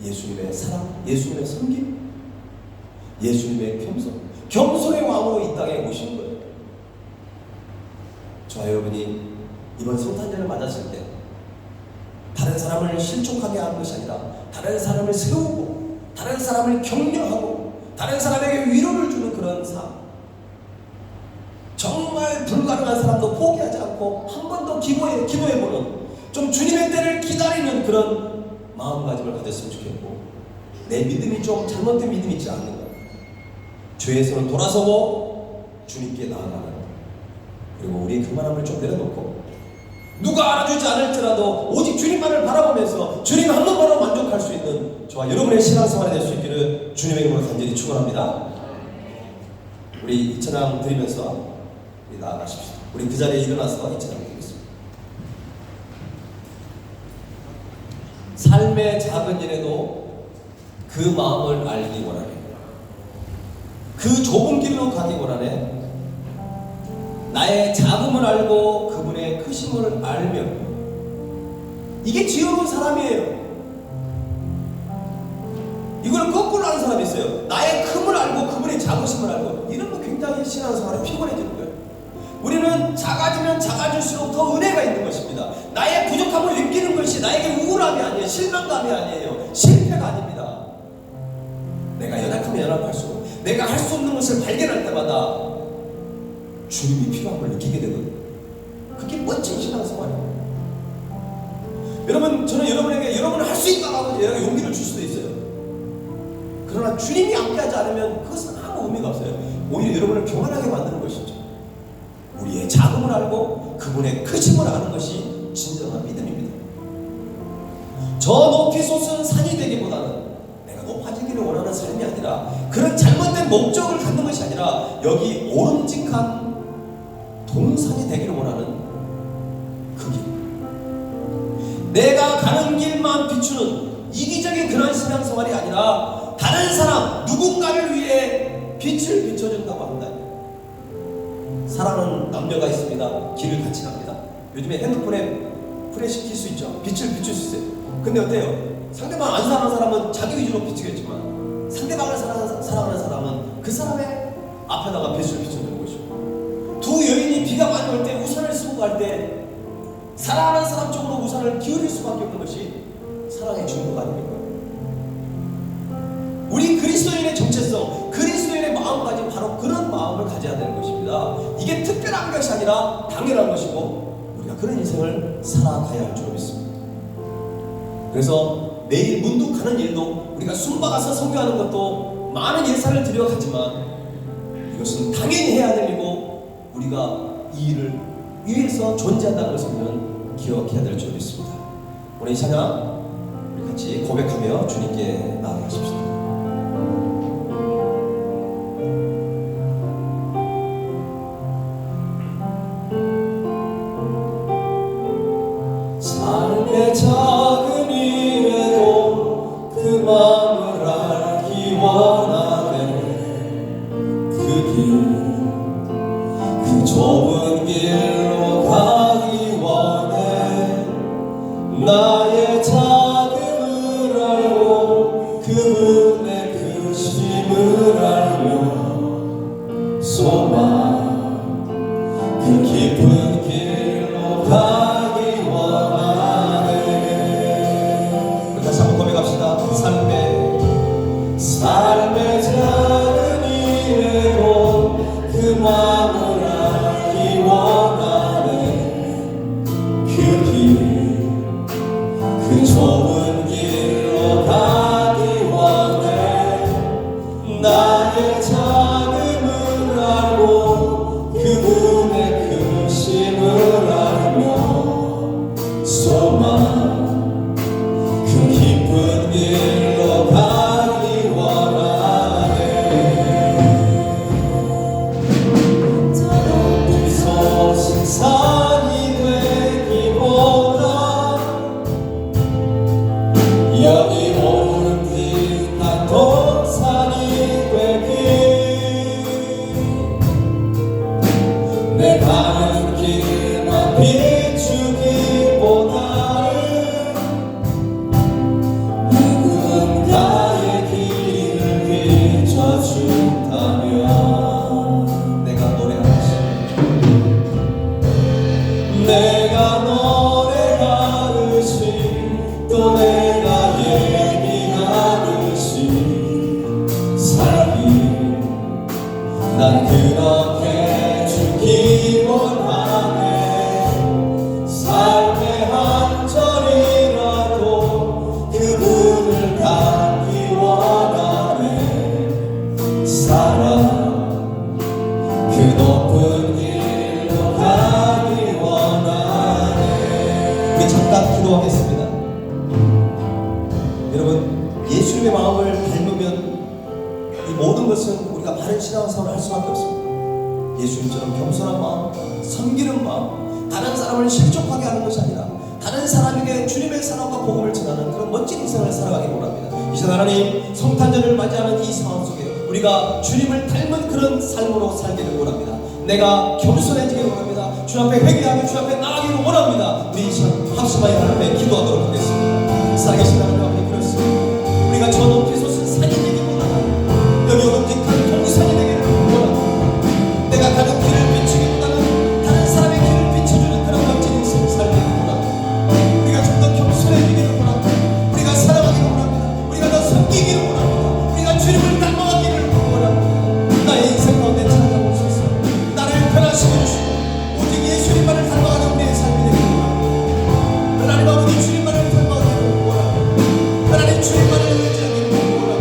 S2: 예수님의 사랑, 예수님의 섬김, 예수님의 겸손의 왕으로 이 땅에 오신 거예요. 저와 여러분이 이번 성탄절을 맞았을 때 다른 사람을 실족하게 하는 것이 아니라 다른 사람을 세우고 다른 사람을 격려하고 다른 사람에게 위로를 주는 그런 삶, 정말 불가능한 사람도 포기하지 않고 한 번 더 기도해보는 좀 주님의 때를 기다리는 그런 마음가짐을 가졌으면 좋겠고, 내 믿음이 좀 잘못된 믿음이 있지 않는가, 죄에서는 돌아서고 주님께 나아가는, 그리고 우리의 교만함을 좀 내려놓고 누가 알아주지 않을지라도 오직 주님만을 바라보면서 주님 한 번만으로 만족할 수 있는 저와 여러분의 신앙생활이 될 수 있기를 주님의 이름으로 간절히 축원합니다. 우리 이 찬양 드리면서 우리 나아가십시다. 우리 그 자리에 일어나서 이 찬양 드리겠습니다. 삶의 작은 일에도 그 마음을 알기 원하네. 그 좁은 길로 가기 원하네. 나의 작음을 알고 그분의 크심을 알며, 이게 지혜로운 사람이에요. 이걸 거꾸로 하는 사람이 있어요. 나의 큼을 알고 그분의 작으심을 알고. 이러면 굉장히 신앙생활에 피곤해지는 거예요. 우리는 작아지면 작아질수록 더 은혜가 있는 것입니다. 나의 부족함을 느끼는 것이 나에게 우울함이 아니에요. 실망감이 아니에요. 실패가 아닙니다. 내가 연약하면 연약할수록 내가 할 수 없는 것을 발견할 때마다 주님이 필요함을 느끼게 되거든요. 그게 멋진 신앙생활이에요. 여러분, 저는 여러분에게 여러분은 할 수 있다고 내가 용기를 줄 수도 있어요. 그러나 주님이 함께하지 않으면 그것은 아무 의미가 없어요. 오히려 여러분을 교만하게 만드는 것이죠. 우리의 작음을 알고 그분의 크심을 아는 것이 진정한 믿음입니다. 저 높이 솟은 산이 되기보다는 내가 높아지기를 원하는 삶이 아니라, 그런 잘못된 목적을 갖는 것이 아니라 여기 오름직한 동산이 되기를 원하는 그 길, 내가 가는 길만 비추는 이기적인 그런 신앙생활이 아니라 다른 사람, 누군가를 위해 빛을 비춰준다고 합니다. 사랑하는 남녀가 있습니다. 길을 같이 갑니다. 요즘에 핸드폰에 프레시 킬 수 있죠. 빛을 비출 수 있어요. 근데 어때요? 상대방 안 사랑하는 사람은 자기 위주로 비추겠지만, 상대방을 사랑하는 사람은 그 사람의 앞에다가 빛을 비춰주는 것이고, 두 여인이 비가 많이 올 때 우산을 쓰고 갈 때 사랑하는 사람 쪽으로 우산을 기울일 수밖에 없는 것이 사랑의 증거가 아닙니까? 우리 그리스도인의 정체성, 그리스도인의 마음가짐, 바로 그런 마음을 가져야 되는 것입니다. 이게 특별한 것이 아니라 당연한 것이고, 우리가 그런 인생을 살아가야 할 줄 믿습니다. 그래서 내일 문득 가는 일도 우리가 숨박아서 성교하는 것도 많은 예산을 들여가지만 이것은 당연히 해야 될 일이고, 우리가 이 일을 위해서 존재한다는 것을 우리는 기억해야 될 줄 믿습니다. 오늘 이 찬양 우리 같이 고백하며 주님께 나아가십시다. 삶의 작은 일에도 그 마음을 알기 원하네. 그 길, 그 좁은 길로 가기 원해. 나의 작음을 알고 그분의 크심을 알며 소망 그 깊은 길로 가기 원하네. 우리 다시 한번 고백합시다. 삶의 작은 일에도 그 마음을 알기 원하네. 그 길, 그 좁은 길로 가기 원해. 나의 작음을 알고 내 가는 길만 비추기보다는 누군가의 길을 비춰준다면 내가 노래하듯이 내가 노래하듯이 또 내가 얘기하듯이 사랑이 난 그렇게 주기 원하네. 삶의 한 절이라도 그분을 닿기 원하네. 사랑 그 높은 길로 가기 원하네. 우리 잠깐 기도하겠습니다. 여러분, 예수님의 마음을 닮으면 이 모든 것은 우리가 바른 신앙생활을 할 수밖에 없습니다. 예수님처럼 겸손한 마음, 섬기는 마음, 다른 사람을 실족하게 하는 것이 아니라 다른 사람에게 주님의 사랑과 복음을 전하는 그런 멋진 인생을 살아가기 원합니다. 이 시간 하나님 성탄절을 맞이하는 이 상황 속에 우리가 주님을 닮은 그런 삶으로 살기를 원합니다. 내가 겸손해지기를 원합니다. 주 앞에 회개하며 주 앞에 나아가기를 원합니다. 우리 이 시간 합심하여 하나님께 기도하도록 하겠습니다. 살아계신 하나님 앞에 그렇습니다. 우리가 저 높이 솟은 산이 되기보다는 여기 오름직한 동산이 되기를 원합니다. 내가 가는 길을 비추기보다는 다른 사람의 길을 비춰주는 그런 멋진 인생 살기를 원합니다. 우리가 좀 더 겸손해지기를 원합니다. 우리가 사랑하기를 원합니다. 우리가 더 섬기기를 원합니다. 우리가 주님을 닮아가기를 원합니다. 나의 인생 가운데 찾아오소서. 나를 변화시켜 주시고 오직 예수님만을 닮아가는 우리의 삶이 되기를 원합니다. 하나님 아버지 주님만을 닮아가기를 원합니다. 하나님 주님만을 의지하기를 원합니다.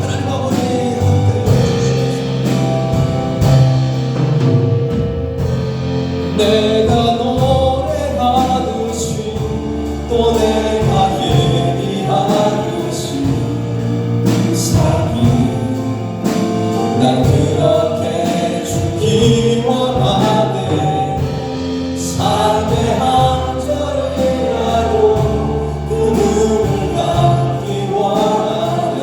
S2: 하나님 아버지 함께 해주시옵소서. 내가 노래하듯이 또 내가 얘기하듯이 삶이 난 그렇게 주기 원하네. 삶의 한 절이라도 그분을 닮기 원하네.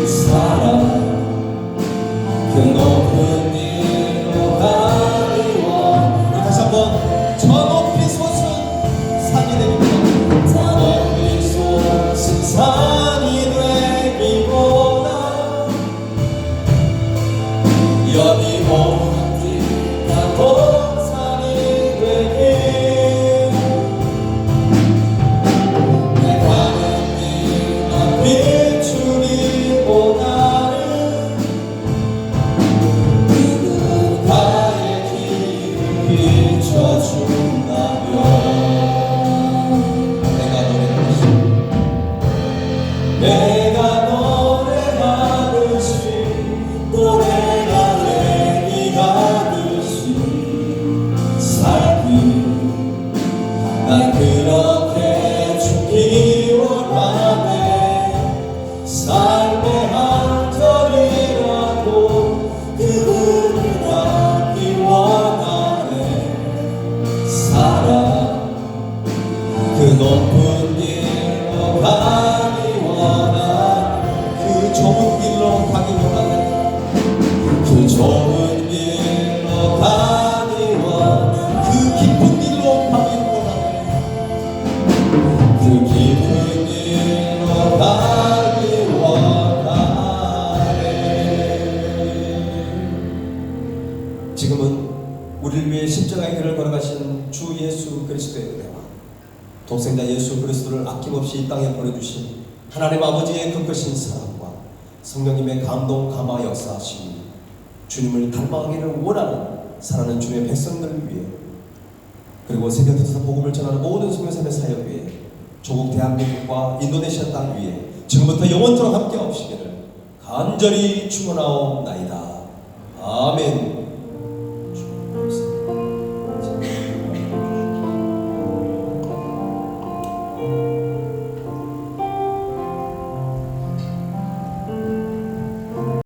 S2: 사랑 그 높은 길로 가기 원하네. 우리 다시 한번 저 높이 솟은 산이 되기보다 저 높이 솟은 산이 되기보다 여기 오름직한 동산이 되길 내 가는 길만 비추기보다는 누군가의 길을 비춰준다면 내가 노래하듯이 내가 노래하듯이 또 내가 얘기하듯이 삶이 난 그렇게 주기 원하네. 삶의 한 절이라도 그분을 닮기 원하네. 사랑 그 높은 길로 가기 원하네. 그 좁은 길로 가기 원하네. 그 좁은 길로 가기 원하네. 그 깊은 길로 가기 원하네. 그 깊은 길로 가기 원하네. 지금은 우리를 위해 십자가의 길을 걸어가신 주 예수 그리스도의 은혜와 독생자 예수 그리스도를 아낌없이 이 땅에 보내주신 하나님 아버지의 그 크신 사랑과 성령님의 감동 감화 역사하심이 주님을 닮아가기를 원하는 사랑하는 주님의 백성들을 위해 그리고 세계에서 복음을 전하는 모든 선교사의 사역 위해 조국 대한민국과 인도네시아 땅 위에 지금부터 영원토록 함께 하시기를 간절히 축원하옵나이다. 아멘.